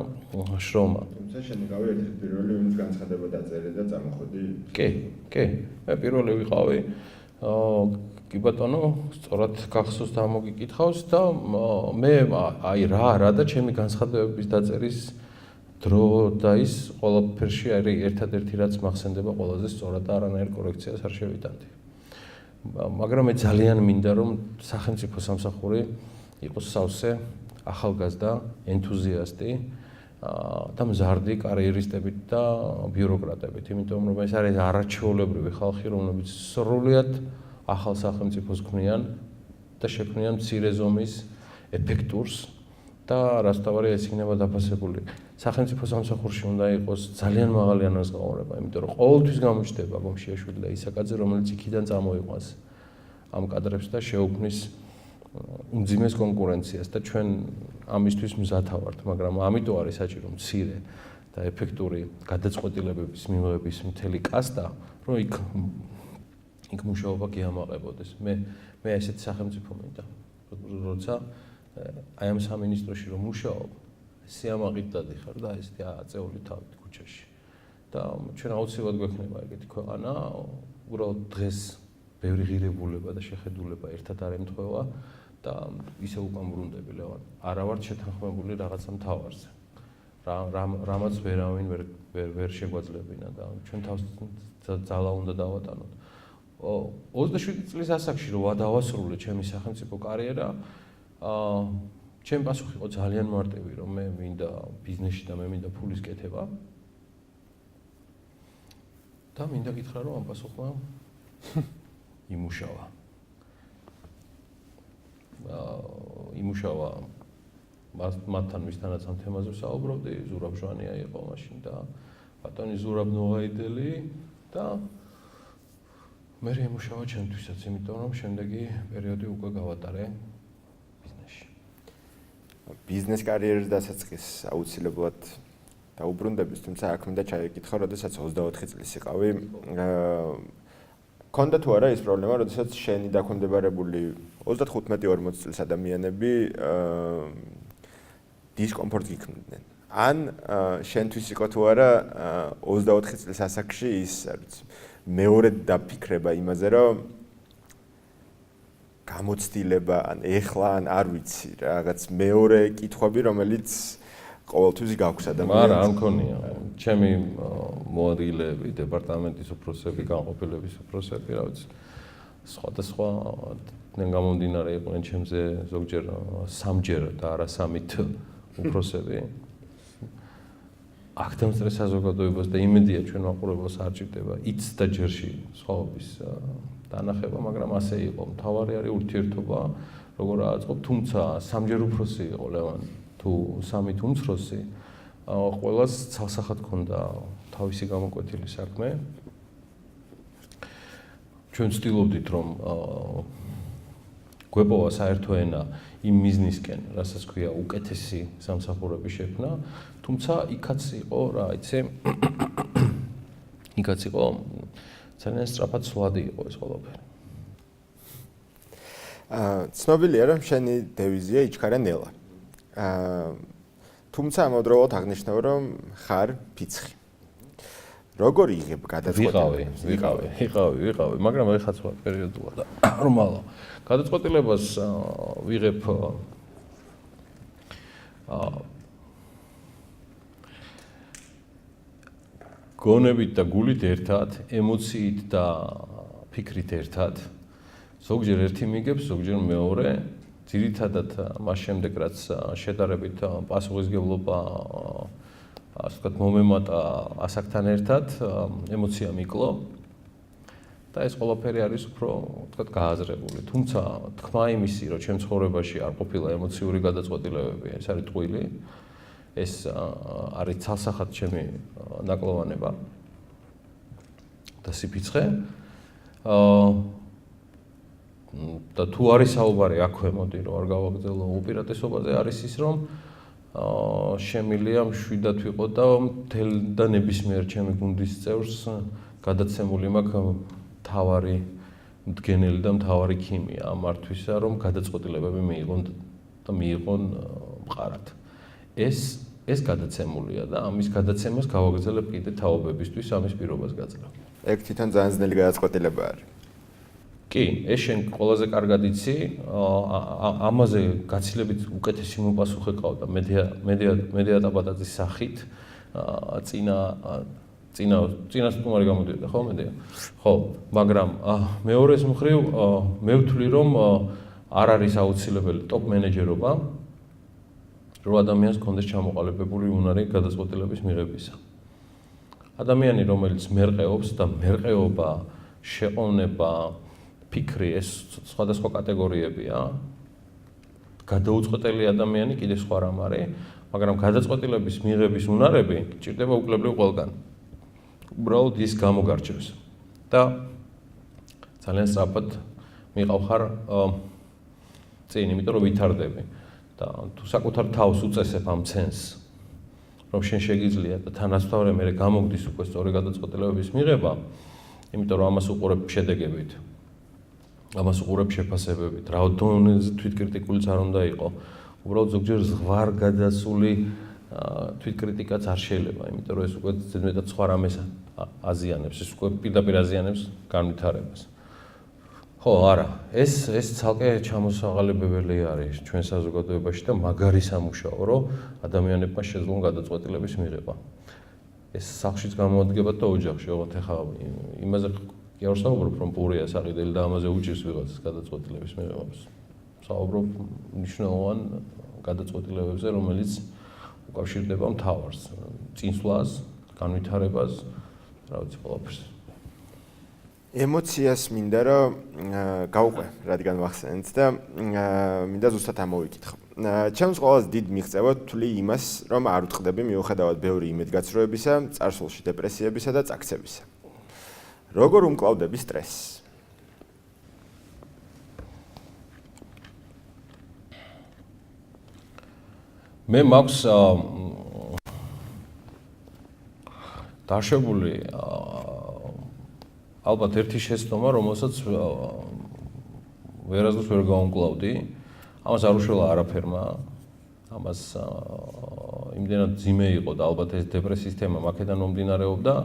შრომა. თუმცა შენ იყავი ერთ-ერთი პირველი, ვინც განცხადება დაწერე და წამოხვედი. კი, მე პირველი ვიყავი. კი ბატონო, სწორად გახსოვს და მოგიკითხავს და მე აი რა და ჩემი განცხადებების დაწერის დრო და ის ყველაფერში არის ერთადერთი რაც მახსენდება ყველაზე სწორად და არანაირ კორექციას არ შევიტანდი. მაგრამ მე ძალიან მინდა რომ სახელმწიფო სამსახური იყოს სავსე ახალგაზრდა, ენთუზიასტი და მზარდი კარიერისტებით და ბიუროკრატებით, იმიტომ რომ ეს არის არაჩვეულებრივი ხალხი, რომლებიც სრულად ახალ სახელმწიფოს ქმნიან და შექმნიან მცირე ზომის ეფექტურს და რაც თავარია ეს იქნება დაფასებული. სახელმწიფო სამსახურში უნდა იყოს ძალიან მაღალი ანაზღაურება, იმიტომ რომ ყოველთვის გამოჩნდება გომშიაშვილი და ისაკაძე, რომელიც იქიდან წამოიყვანს ამ კადრებს და შეუქმნის უმძიმეს კონკურენციას და ჩვენ ამისთვის მზად ვართ, მაგრამ ამიტომ არის საჭირო მცირე და ეფექტური გადაწყვეტილებების მიღების მთელი კასტა, რომ იქ მუშაობა გიამაყებოდეს. მე ესეთი სახელმწიფო მინდა, როცა აი ამ სამინისტროში რომ მუშაობ, სიამაყით დადიხარ და ესეთი აწეული თავით ქუჩაში. და ჩვენ აუცილებლად გვექნება ეგეთი ქვეყანა, უბრალოდ დღეს ბევრი ღირებულება და შეხედულება ერთად არ ემთხვევა და ისე უკან ბრუნდები ლევან. არა ვართ შეთანხმებული რაღაცა მთავარზე. რამაც ვერავინ ვერ შეგვაძლებინა და ჩვენ თავს ძალა უნდა დავატანოთ. 27 წლის ასაკში რომ დავასრულე ჩემი სახელმწიფო კარიერა, ჩემი პასუხი იყო ძალიან მარტივი, რომ მე მინდა ბიზნესში და მე მინდა ფულის კეთება. და მინდა გითხრა, რომ ამ პასუხმა იმუშავა. იმუშავა მათთან ვისთანაც ამ თემაზე ვსაუბრობდი, ზურაბ ჟვანია იყო მაშინ და ბატონი ზურაბ ნოღაიდელი და მე იმუშავა ჩემთვისაც, იმიტომ რომ შემდეგი პერიოდი უკვე გავატარე ბიზნესში. ბიზნეს კარიერის დასაწყის აუცილებლად დაუბრუნდების, თუმცა აქ მინდა ჩაიკითხო, როდესაც 24 წლის იყავი, ქონდა თუ არა ის პრობლემა, როდესაც შენი დაქვემდებარებული 35-40 წლის ადამიანები დისკომფორტს იქმნდნენ. ან შენთვის იყო თუ არა 24 წლის ასაკში ის მეორე დაფიქრება იმაზე, რომ გამოცდილება ან ეხლა ან არ ვიცი რაღაც მეორე კითხვები, რომელიც ყოველთვის გაქვს ადამიანს. არა, არ მქონია. ჩემი მოადგილეები, დეპარტამენტის უფროსები, განყოფილების უფროსები, რა ვიცი. სხვადასხვა გამომდინარე იყვნენ ჩემზე ზოგჯერ 3-ჯერ და არა 3-ით უფროსები. აქდამსწრე საზოგადოებას და იმედია ჩვენ მაყურებელს არ ჭირდება იც და ჯერში სხვაობის დანახება, მაგრამ ასე იყო. მთავარი არის ურთიერთობა, როგორ აწყობ, თუმცა 3-ჯერ უფროსი იყო ლევან თუ 3-ით უმცროსი, ყველას ცალსახად ჰქონდა თავისი გამოკვეთილი საქმე. ჩვენ ვცდილობდით, რომ გვეპოვა საერთო ენა იმ მიზნისკენ, რასაც ქვია უკეთესი სამსახურების შექმნა, თუმცა იქაც იყო, რა იცი, იქაც იყო ძალიან სწრაფად სვლადი იყო ეს ყველაფერი. ცნობილია, რომ შენი დევიზია იჩქარა ნელა. თუმცა ამავდროულად აღნიშნავ, რომ ხარ ფიცხი. როგორ იღებ გადაწყვეტილებას? ვიყავი, მაგრამ ეხაც ვარ პერიოდულად და ნორმალო. გადაწყვეტილებას ვიღებ გონებით და გულით ერთად, ემოციით და ფიქრით ერთად. ზოგჯერ ერთი მიგებს, ზოგჯერ მეორე. ძირითადად მას შემდეგ, რაც შედარებით პასუხისმგებლობა ასე ვთქვათ, მომემატა ასაკთან ერთად, ემოცია მიკლო და ეს ყველაფერი არის უფრო ვთქვათ, გააზრებული. თუმცა თქმა იმისი, რომ ჩემ ცხოვრებაში არ ყოფილა ემოციური გადაწყვეტილებები, ეს არის ტყუილი, ეს არის ცალსახად ჩემი ნაკლოვანება და სიფიცხე. და თუ არის საუბარი აქვე, მოდი რომ არ გავაგრძელო უპირატესობაზე, არის ის, რომ შემილია მშვიდად ვიყო და მთელ და ნებისმიერ ჩემი გუნდის წევრს გადაცემული მაქვს მთავარი მდგენელი და მთავარი ქიმია ამართვისა, რომ გადაწყვეტილებები მიიღონ და მიიღონ მყარად. ეს გადაცემულია და ამის გადაცემას გავაგრძელებ კიდე თაობებისთვის ამის პირობას გაძლევ. ეგ თვითონ ძალიან ძნელი გადაწყვეტილება არის. კი, ეს შენ ყველაზე კარგად იცი, ამაზე გაცილებით უკეთესი მოპასუხე ყავდა მედია ტაბატაძის სახით, წინა სტუმარი გამოდიოდა, ხო, მედია? ხო, მაგრამ მეორეს მხრივ მე ვთვლი, რომ არ არის აუცილებელი ტოპ მენეჯერობა, რომ ადამიანს კონდეს ჩამოყალიბებული უნარი გადაწყვეტილების მიღებისა. ადამიანი, რომელიც მერყეობს და მერყეობა, შეყოვნება, ფიქრი ეს სხვადასხვა კატეგორიებია. გადაუწყვეტელი ადამიანი კიდე სხვა რამ არის, მაგრამ გადაწყვეტილების მიღების უნარები ჭირდება უკლებლივ ყველგან. უბრალოდ ის გამოგარჩევს. და ძალიან სწრაფად მიყავხარ წინ, იმიტომ რომ ვითარდები. და თუ საკუთარ თავს უწესებ ამ ცენს, რომ შენ შეგიძლია და თანასწორად მე გამოგდის უკვე სწორი გადაწყვეტილებების მიღება, იმიტომ რომ ამას უყურებ შედეგებით. ამას უყურებ შეფასებებით, რა დონეზე თვითკრიტიკულიც არ უნდა იყო. უბრალოდ ზოგჯერ ზღვარ გადასული თვითკრიტიკაც არ შეიძლება, იმიტომ რომ ეს უკვე ზედმეტად სხვა რამეს აზიანებს, ეს უკვე პირდაპირ აზიანებს განვითარებას. ხო, არა, ეს ცალკე ჩამოსაღალებებელი არის ჩვენ საზოგადოებაში და მაგარი სამუშაო, რომ ადამიანებმა შეძლონ გადაწყვეტილების მიღება. ეს სახლშიც გამოადგება და ოჯახში, ოღონდ ეხლა იმაზე კი არ ვსაუბრობ, რომ პურია საყიდელი და ამაზე უჭირს ვიღაცას გადაწყვეტილების მიღებას. ვსაუბრობ მნიშვნელოვან გადაწყვეტილებებზე, რომელიც უკავშირდება მთავარს, წინსვლას, განვითარებას, რა ვიცი, ყველაფერს. ემოციას მინდა რომ გავუყვე, რადგან ვახსენეთ და მინდა ზუსტად ამოვიკითხო. ჩემს ყოველს დიდ მიღწევა თვლი იმას, რომ არ ვწყდები მიუხედავად ბევრი იმედგაცრუებისა, წარსულში დეპრესიებისა და წაქცევისა. როგორ უმკლავდები სტრესს? მე მაქვს დაშვებული ალბათ ერთი შეცდომა, რომელსაც ვერასდროს ვერ გავუმკლავდი. ამას არ უშველა არაფერმა. ამას იმდენად ძიმე იყო და ალბათ ეს დეპრესიის თემა მაქედან მომდინარეობდა.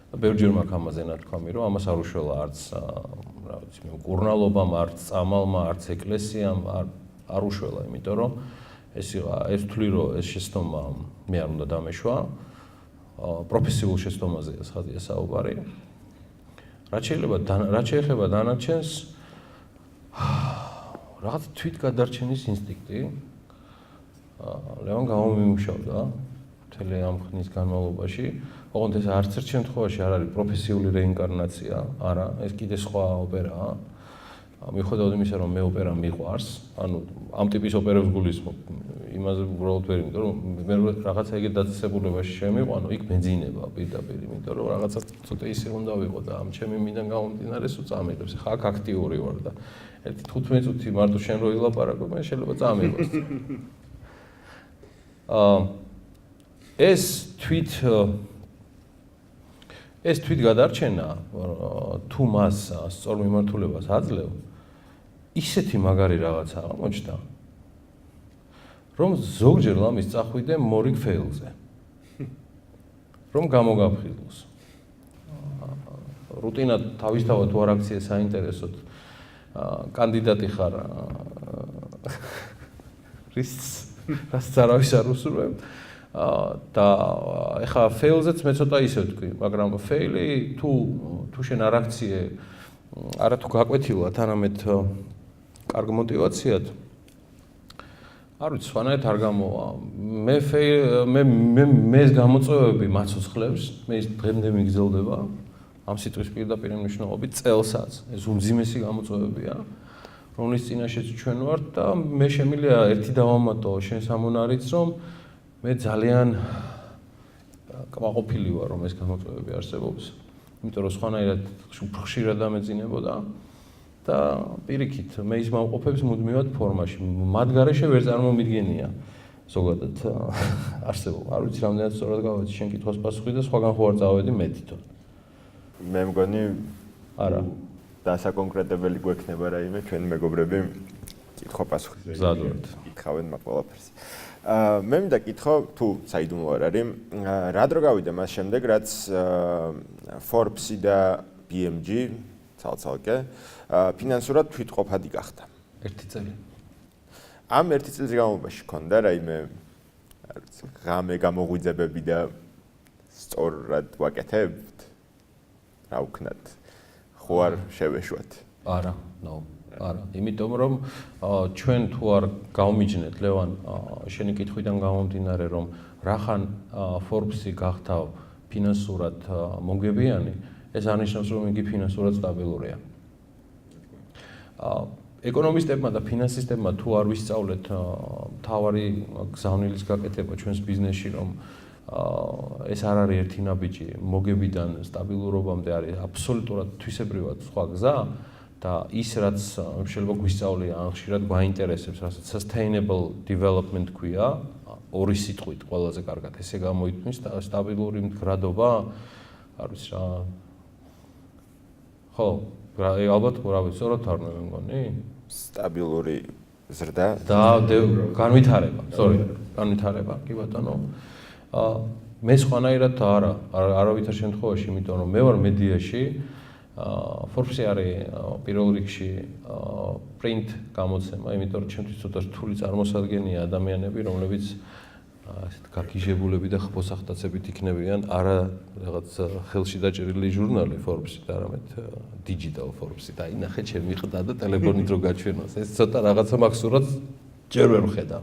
ბევრჯერ მაქვს ამაზე ნათქვამი, რომ ამას არ უშველა არც რა ვიცი, მკურნალობამ, არც წამალმა, არც ეკლესიამ არ უშველა, იმიტომ რომ ეს ვთვლი, რომ ეს შეცდომა მე არ უნდა დამეშვა. პროფესიულ შეცდომაზეა ხაზია საუბარი. რაც შეეხება დანარჩენს, რაღაც თვითგადარჩენის ინსტინქტი ლევან გამომიმუშავდა მთელი ამ ხნის განმავლობაში. ოღონდ ეს არც ერთ შემთხვევაში არ არის პროფესიული რეინკარნაცია, არა, ეს კიდე სხვა ოპერაა. მიუხედავად იმისა, რომ მე ოპერა მიყვარს, ანუ ამ ტიპის ოპერებს გულისხმობ, იმაზე უბრალოდ ვერ, იმიტომ რომ მე რაღაცა ეგეთ დაწესებულებაში შემიყვანო, იქ ბენზინება პირდაპირ, იმიტომ რომ რაღაცა ცოტა ისე უნდა ვიყო და ამ ჩემი მინდა გამომდინარე სულ წამიღებს. ხა აქ აქტიური ვარ და ერთი 15 წუთი მარტო შენ რო ილაპარაკო, მე შეიძლება წამიღოს. ეს თვითგადარჩენა თუ მას სწორ მიმართულებას აძლევ, ისეთი მაგარი რაღაცა აღმოჩნდა, რომ ზოგჯერ ლამის წახვიდე მორიგ ფეილზე, რომ გამოგაფხიზლოს. რუტინად თავისთავად თუ არ აქცია საინტერესოდ, კანდიდატი ხარ რაც არავის არ უსურვებ და ეხლა ფეილზეც მე ცოტა ისე ვთქვი, მაგრამ ფეილი თუ შენ არ აქციე, არა თუ გაკვეთილად, არამედ კარგ მოტივაციად, არ ვიცი, სხვანაირად არ გამოვა. მე ეს გამოწვევები მაცოცხლებს, მე ის დღემდე მიგრძელდება, ამ სიტყვის პირდაპირ მნიშვნელობით წელსაც, ეს უმძიმესი გამოწვევებია, რომლის წინაშეც ჩვენ ვართ და მე შემიძლია ერთი დავამატო შენ სამონარიც, რომ მე ძალიან კმაყოფილი ვარ, რომ ეს გამოწვევები არსებობს, იმიტომ რომ სხვანაირად უფრო ხშირად დამეძინებოდა და პირიქით, მე ის მოვყოფებს მუდმივად ფორმაში, მათ გარეშე ვერ წარმომიდგენია ზოგადად არსებობა. არ ვიცი რამდენად სწორად გავეცი შენ კითხვას პასუხი და სხვაგან ხო არ წავედი მე თვითონ. მე მგონი არა. დასაკონკრეტებელი გვექნება რაიმე ჩვენ მეგობრები კითხვა პასუხი. მზადვართ. იკითხავენ მაგ ყველაფერს. მე მინდა კითხო თუ საიდუმლო არ არის, რა დრო გავიდა მას შემდეგ, რაც Forbes-ი და BMG ცალ-ცალკე ფინანსურად თვითყოფადი გახდა. ერთი წელი. ამ ერთი წლის განმავლობაში ქონდა რაიმე ღამე გამოღვიძებები და სწორად ვაკეთებთ? რა ვქნათ? ხო არ შევეშვათ? არა, არა. იმიტომ რომ ჩვენ თუ არ გავმიჯნეთ ლევან შენი კითხვიდან გამომდინარე რომ რახან Forbes-ი გახდა ფინანსურად მოგებიანი, ეს არნიშნავს რომ იგი ფინანსურად სტაბილურია. ეკონომისტებმა და ფინანსისტებმა თუ არ ვისწავლეთ მთავარი გზავნილის გაკეთება ჩვენს ბიზნესში რომ ეს არ არის ერთი ნაბიჯი მოგებიდან სტაბილურობამდე არის აბსოლუტურად თვისებრივად სხვა გზა და ის რაც შეიძლება გვისწავლია ან ხშირად გვაინტერესებს რასაც sustainable development ქვია ორი სიტყვით ყველაზე კარგად ესე გამოითქმის სტაბილური მდგრადობა არ ვიცი რა ხო ალბათ რა ვიცი სწორად არ მეგონი სტაბილური ზრდა და განვითარება კი ბატონო მე სხვანაირად არავითარ შემთხვევაში იმიტომ რომ მე ვარ მედიაში Forbes-ი არის პირველ რიგში print გამოცემა იმიტომ რომ ჩემთვის ცოტა რთული წარმოსადგენია ადამიანები რომლებიც ასეთ გაგიჟებულები და ხბოსახტაცებით იქნებიან არა რაღაც ხელში დაჭერილი ჟურნალი Forbes-ი და არამედ digital Forbes-ი და ინახე ჩემი ყდა და ტელეფონით რო გაჩვენოს ეს ცოტა რაღაცა მაქსურად ჯერ ვერ ვხედავ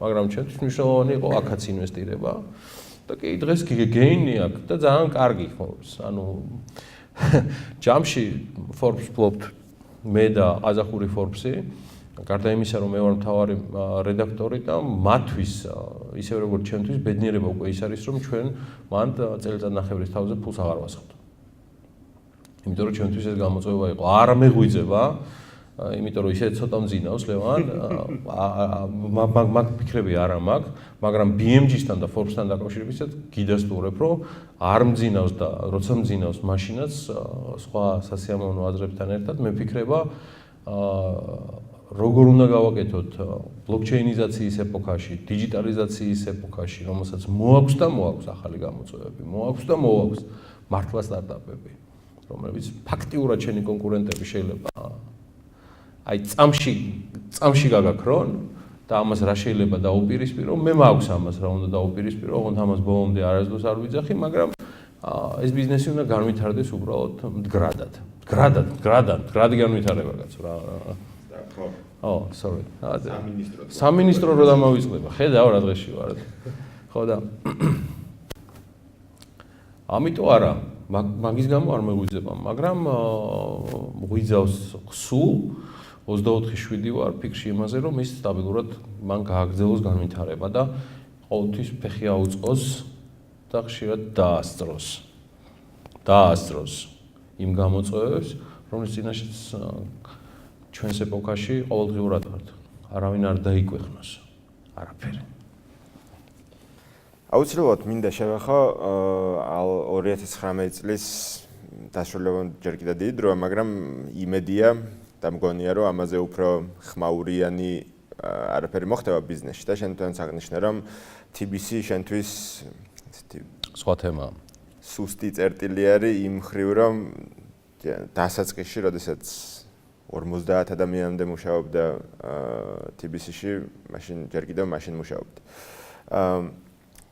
მაგრამ ჩემთვის მნიშვნელოვანი იყო აქაც ინვესტირება და კი დღეს გეინი აქვს და ძალიან კარგი Forbes ანუ ჯამში Forbes ფლოპთ მე და ყაზახური Forbes-ი გარდა იმისა რომ მე ვარ მთავარი რედაქტორი და მათთვის ისე როგორც ჩემთვის ბედნიერება უკვე ის არის რომ ჩვენ მან წელიწადნახევრის თავზე ფულს აღარ ვასხავთ. იმიტომ რომ ჩვენთვის ეს გამოწვევა იყო არ მეღვიძება იმიტომ რომ ისე ცოტა მძინავს ლევან მაგ ფიქრები არ მაქვს მაგრამ BMG-სთან და Forbes-თან დაკავშირებისას გიდასტურებ რომ არ მძინავს და როცა მძინავს მაშინაც სხვა სასიამოვნო აზრებთან ერთად მე ვფიქრება როგორ უნდა გავაკეთოთ ბლოკჩეინიზაციის ეპოქაში, დიჯიტალიზაციის ეპოქაში, რომელსაც მოაქვს ახალი გამოწვევები, მოაქვს მართლა სტარტაპები, რომლებიც ფაქტიურად შენი კონკურენტები შეიძლება აი წამში გაგაქრონ და ამას რა შეიძლება დაუპირისპირო, მე მაქვს ამას რა უნდა დაუპირისპირო, ოღონდ ამას ბოლომდე არასდროს არ ვიძახი, მაგრამ ეს ბიზნესი უნდა განვითარდეს უბრალოდ მდგრადად. მდგრადი განვითარება კაცო რა. Sorry. სამინისტრო რო დამავიწყდება. ხედავ რა დღეში ვარ. ხო და ამიტომ არა, მაგის გამო არ მეგვიძება, მაგრამ ღვიძავს სულ 24/7 ვარ ფიქრში იმაზე, რომ ის სტაბილურად მან გააგრძელოს განვითარება და ყოველთვის ფეხი აუწყოს და ხშირად დაასწროს იმ გამოწვევებს, რომლის წინაშეც ჩვენს ეპოქაში ყოველდღიურად ვართ. არავინ არ დაიკვეხნოს. არაფერი. აუცილებლად მინდა შევეხო 2019 წლის დასრულებამდე ჯერ კიდევ დიდი დროა, მაგრამ იმედია და მგონია რომ ამაზე უფრო ხმაურიანი არაფერი მოხდება ბიზნესში და შენ თვითონაც აღნიშნე რომ Tbilisi შენთვის სხვა თემაა. სუსტი წერტილი არის იმ ხრივ რომ დასაწყისში, როდესაც 50 ადამიანამდე მუშაობდა Tbilisi-ში, მაშინ ჯერ კიდევ მაშინ მუშაობდა.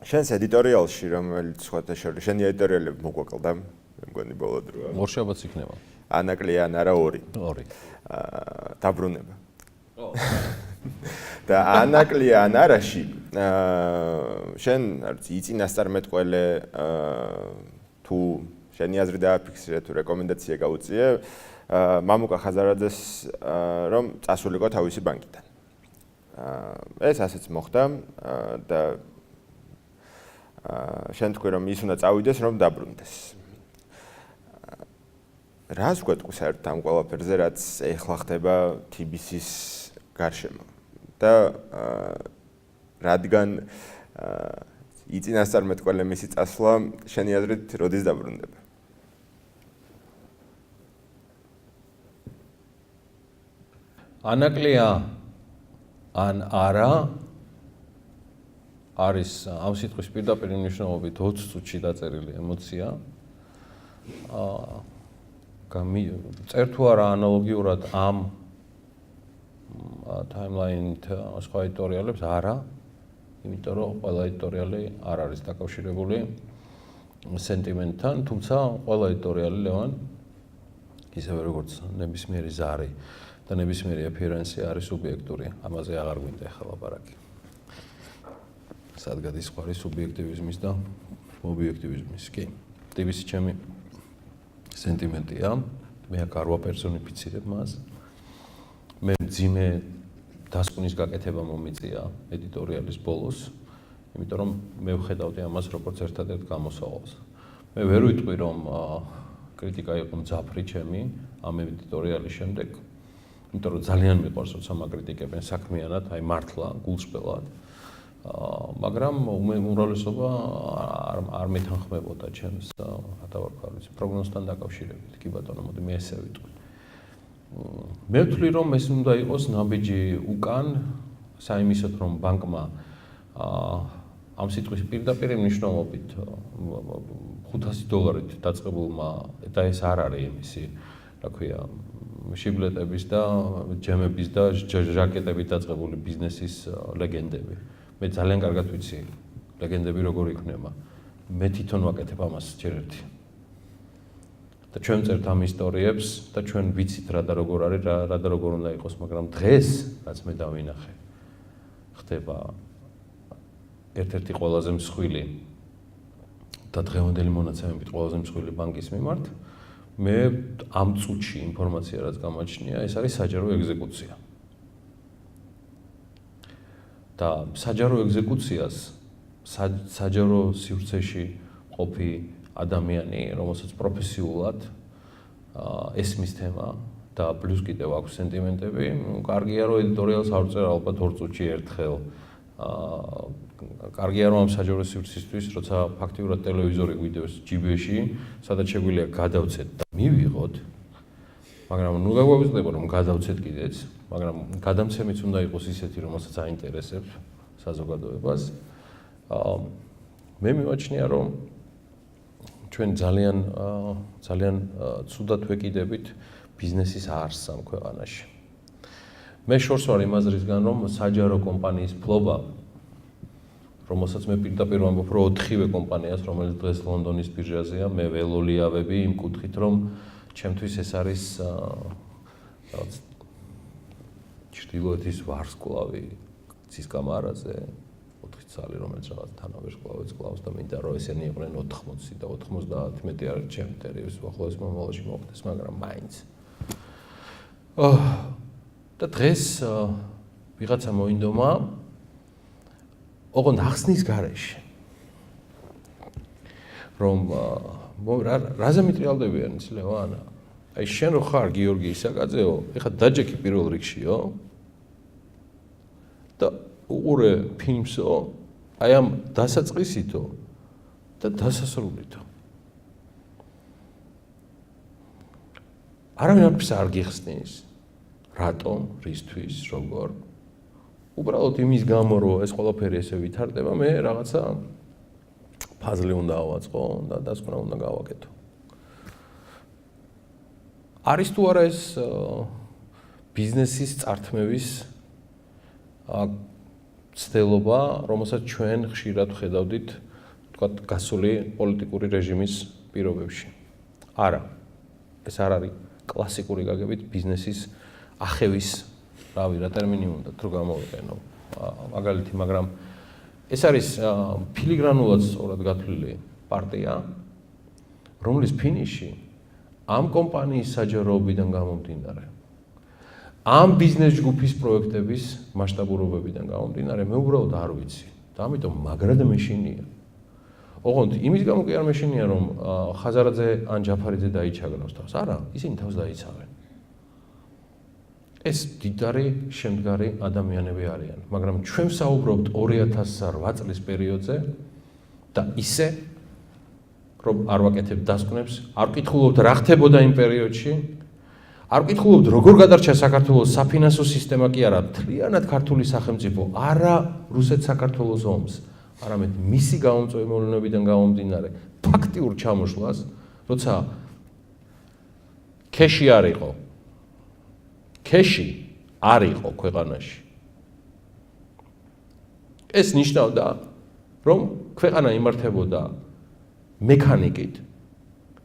შენს ედიტორიალში, რომელიც სხვათა შორის, შენი ედიტორიალები მოგვაკლდა, მე მგონი ბოლო დროა. ორშაბათს იქნება. ანაკლია ან არა ორი. დაბრუნება. და ანაკლია ან არაში, შენ იწინასწარმეტყველე თუ შენი აზრი დააფიქსირე თუ რეკომენდაცია გაუწიე მამუკა ხაზარაძეს რომ წასულიყო თავისი ბანკიდან. ეს ასეც მოხდა და შენ თქვი რომ ის უნდა წავიდეს რომ დაბრუნდეს. რას გვეტყვი საერთოდ ამ ყველაფერზე რაც ეხლა ხდება Tbilisi-ის გარშემო და რადგან იწინასწარმეტყველე მისი წასვლა შენი აზრით როდის დაბრუნდება? ანაკლია ან არა არის ამ სიტყვის პირდაპირ მნიშვნელობით 20 წუთში დაწერილი ემოცია. წერ თუ არა ანალოგიურად ამ timeline-ით სხვა ედიტორიალებს არა, იმიტომ რომ ყველა ედიტორიალი არ არის დაკავშირებული სენტიმენტთან, თუმცა ყველა ედიტორიალი ლევან ისევე როგორც ნებისმიერი ზარი და ნებისმიერი appearance არის სუბიექტური. ამაზე აღარ გვინდა ახლა ლაპარაკი. სად გადის ხარი სუბიექტივიზმის და ობიექტივიზმის. კი, ტბილისი ჩემი სენტიმენტია. მე აქ არ ვაპერსონიფიცირებ მას. მე მძიმე დასკვნის გაკეთება მომიწია ედიტორიალის ბოლოს, იმიტომ რომ მე ვხედავდი ამას როგორც ერთადერთ გამოსავალს. მე ვერ ვიტყვი რომ კრიტიკა იყო მძაფრი ჩემი ამ ედიტორიალის შემდეგ, იმიტომ რომ ძალიან მიყვარს როცა მაგრიტიკებენ საქმიანად, აი მართლა გულწრფელად. მაგრამ უმრავლესობა არ მეთანხმებოდა ჩემს ატავარქალის პროგნოზთან დაკავშირებით. კი ბატონო, მოდი მე ესე ვიტყვი. მე ვთვლი რომ ეს უნდა იყოს ნაბიჯი უკან, საიმისოდ რომ ბანკმა ამ სიტყვის პირდაპირ მნიშვნელობით $500 დაწყებულმა და ეს არ არის იმისი, რა ქვია, შიბლეტების და ჯემების და ჟაკეტებით დაწყებული ბიზნესის ლეგენდები. მე ძალიან კარგად ვიცი ლეგენდები როგორ იქნება. მე თვითონ ვაკეთებ ამას ჯერ ერთი. და ჩვენ წერთ ამ ისტორიებს და ჩვენ ვიცით რა და როგორ არის, რა და როგორ უნდა იყოს, მაგრამ დღეს, რაც მე დავინახე, ხდება ერთ-ერთი ყველაზე მსხვილი და დღევანდელი მონაცემებით ყველაზე მსხვილი ბანკის მიმართ. მე ამ წუთში ინფორმაცია რაც გამოჩნია, ეს არის საჯარო ეგზეკუცია. და საჯარო ეგზეკუციას საჯარო სივრცეში ყოფი ადამიანი, რომელსაც პროფესიულად ესმის თემა და პლუს კიდევ აქვს სენტიმენტები, კარგია რომ ედიტორიალს არ წერა ალბათ 2 წუთში ერთხელ. კარგია რომ ამ საჯარო სივრცისთვის, როცა ფაქტიურად ტელევიზორი გვიდევს ჯიბეში, სადაც შეგვიძლია გადავცეთ და მივიღოთ, მაგრამ ნუ გაგვაგვიწყდება რომ გადავცეთ კიდეც, მაგრამ გადამცემიც უნდა იყოს ისეთი, რომელსაც აინტერესებს საზოგადოებას. მე მივაჩნია რომ ჩვენ ძალიან ცუდად ვეკიდებით ბიზნესის არსს ამ ქვეყანაში. მე შორს ვარ იმ აზრისგან, რომ საჯარო კომპანიის ფლობა, რომელსაც მე პირდაპირ ვამბობ, რომ 4-ვე კომპანიას, რომელიც დღეს ლონდონის ბირჟაზეა, მე ველოლიავები იმ კუთხით, რომ ჩემთვის ეს არის რაღაც ჩრდილოეთის ვარსკვლავი ცისკამარაზე, 4 ცალი, რომელიც რაღაც თანავერსკვლავებს კლავს და მინდა რომ ესენი იყვნენ 80 და 90 მეტი არის ჩემი ტერიტორიის უახლოეს მომავალში მოხდეს, მაგრამ მაინც. და დღეს ვიღაცა მოინდომა ოღონდ ახსნის გარეშე რომ რაზე მიტრიალდებიან ის ლევანა? აი შენ რო ხარ გიორგი ისაკაძეო, ეხლა დაჯექი პირველ რიგშიო და უყურე ფილმსო, აი ამ დასაწყისითო და დასასრულითო. არავინ არაფერს არ გიხსნის. რატომ, რისთვის, როგორ? უბრალოდ იმის გამო, რომ ეს ყველაფერი ესე ვითარდება, მე რაღაცა ფაზლი უნდა ავაწყო და დასკვნა უნდა გავაკეთო. არის თუ არა ეს ბიზნესის წართმევის ცდელობა, რომელსაც ჩვენ ხშირად ვხედავდით, თქვათ, გასული პოლიტიკური რეჟიმის პირობებში. არა. ეს არ არის კლასიკური გაგებით ბიზნესის ახევის, რა ტერმინი უნდა თუ გამოვიყენო მაგალითი, მაგრამ ეს არის ფილიგრანულად სწორად გათვლილი პარტია, რომლის ფინიში ამ კომპანიის საჯაროობიდან გამომდინარე, ამ ბიზნეს ჯგუფის პროექტების მასშტაბურობებიდან გამომდინარე, მე უბრალოდ არ ვიცი და ამიტომ მაგრად მეშინია. ოღონდ იმის გამო კი არ მეშინია, რომ ხაზარაძე ან ჯაფარიძე დაიჩაგრავს თავს. არა, ისინი თავს დაიცავენ. ეს დიდარი შემდგარი ადამიანები არიან, მაგრამ ჩვენ ვსაუბრობთ 2008 წლის პერიოდზე და ისე რომ არ ვაკეთებ დასკვნებს, არ ვკითხულობთ რა ხდებოდა იმ პერიოდში, არ ვკითხულობთ როგორ გადარჩა საქართველოს საფინანსო სისტემა კი არა, მთლიანად ქართული სახელმწიფო, არა რუსეთ-საქართველოს ომს, არამედ მისი გამომწვევებიდან გამომდინარე ფაქტიურ ჩამოშლას, როცა ქეში არ იყო. ქეში არ იყო ქვეყანაში. ეს ნიშნავდა, რომ ქვეყანა იმართებოდა მექანიკით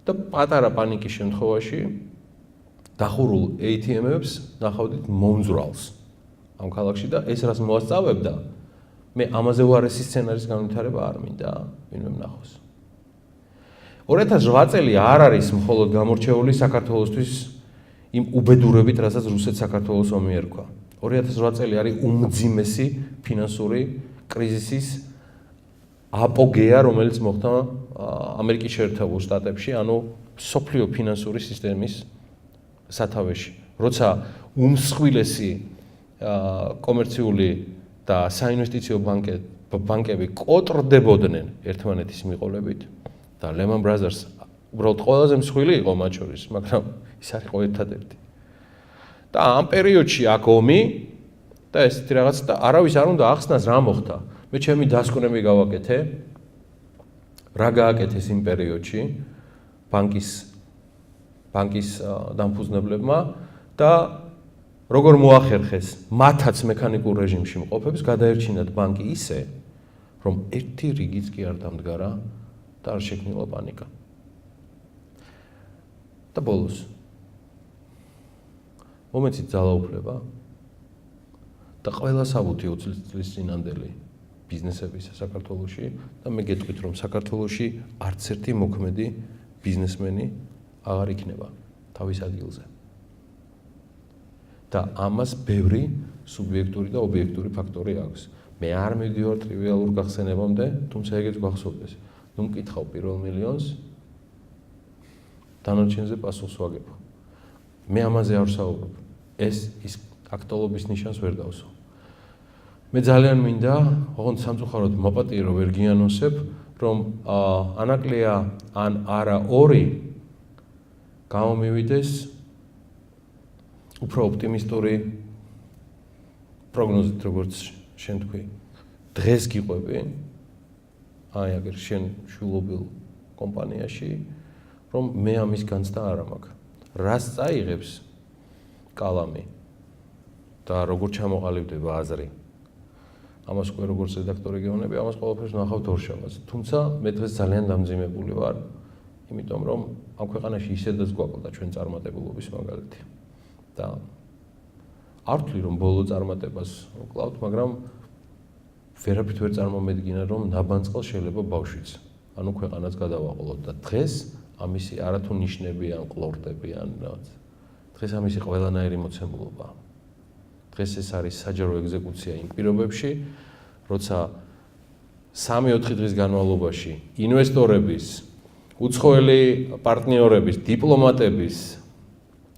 და პატარა პანიკის შემთხვევაში დახურულ ATM-ებს ნახავდით მომძვრალს ამ ქალაქში და ეს რას მოასწავებდა, მე ამაზე უარესი სცენარის განვითარება არ მინდა ვინმე ვნახოს. 2008 წელი არ არის მხოლოდ გამორჩეული საქართველოსთვის იმ უბედურებით, რასაც რუსეთ-საქართველოს ომი ერქვა. 2008 წელი არის უმძიმესი ფინანსური კრიზისის აპოგეა, რომელიც მოხდა ამერიკის შეერთებულ შტატებში, ანუ მსოფლიო ფინანსური სისტემის სათავეში. როცა უმსხვილესი კომერციული და საინვესტიციო ბანკები კოტრდებოდნენ ერთმანეთის მიყოლებით და Lehman Brothers უბრალოდ ყველაზე მსხვილი იყო მათ შორის, მაგრამ ის არ იყო ერთადერთი. და ამ პერიოდში აქ ომი და ესეთი რაღაც და არავის არ უნდა ახსნას რა მოხდა. მე ჩემი დასკვნები გავაკეთე, რა გააკეთეს იმ პერიოდში ბანკის დამფუძნებლებმა და როგორ მოახერხეს მათაც მექანიკურ რეჟიმში მყოფებს გადაერჩინათ ბანკი ისე, რომ ერთი რიგიც კი არ დამდგარა და არ შექმნილა პანიკა. და ბოლოს მომეცით ძალაუფლება და ყველა საბუთი 20 წლის წინანდელი ბიზნესების საქართველოში და მე გეტყვით, რომ საქართველოში არც ერთი მოქმედი ბიზნესმენი აღარ იქნება თავის ადგილზე. და ამას ბევრი სუბიექტური და ობიექტური ფაქტორი აქვს. მე არ მივდივარ ტრივიალურ გახსენებამდე, თუმცა ეგეც გახსოვდეს. ნუ მკითხავ პირველ მილიონს, დანარჩენზე პასუხს ვაგებ. მე ამაზე არ ვსაუბრობ. ეს ის აქტუალობის ნიშანს ვერ დავსვავ. მე ძალიან მინდა, ოღონდ სამწუხაროდ მოპატირო ვერ გიანონსებ, რომ ანაკლია ან არა ორი გამომივიდეს უფრო ოპტიმისტური პროგნოზით, როგორც შენ თქვი. დღეს გიყვები, აი აგერ შენ შულობილ კომპანიაში, რომ მე ამის განცდა არ მაქვს. რას წაიღებს კალამი და როგორ ჩამოყალიბდება აზრი. ამას უკვე როგორც რედაქტორი გეუბნები, ამას ყველაფერს ნახავთ ორშაბათს. თუმცა მე დღეს ძალიან დამძიმებული ვარ, იმიტომ რომ ამ ქვეყანაში ისედაც გვაკლდა ჩვენ წარმატებულობის მაგალითი. და არ ვთვლი, რომ ბოლო წარმატებას ვკლავთ, მაგრამ ვერაფრით ვერ წარმომედგინა, რომ ნაბანწყალ შეიძლება ბავშვიც, ანუ ქვეყანაც გადავაყოლოთ და დღეს ამისი არათუ ნიშნები ან ყლორტები ან რაღაც. დღეს ამისი ყველანაირი მოცემულობა. დღეს ეს არის საჯარო ეგზეკუცია იმ პირობებში, როცა 3-4 დღის განმავლობაში ინვესტორების, უცხოელი პარტნიორების, დიპლომატების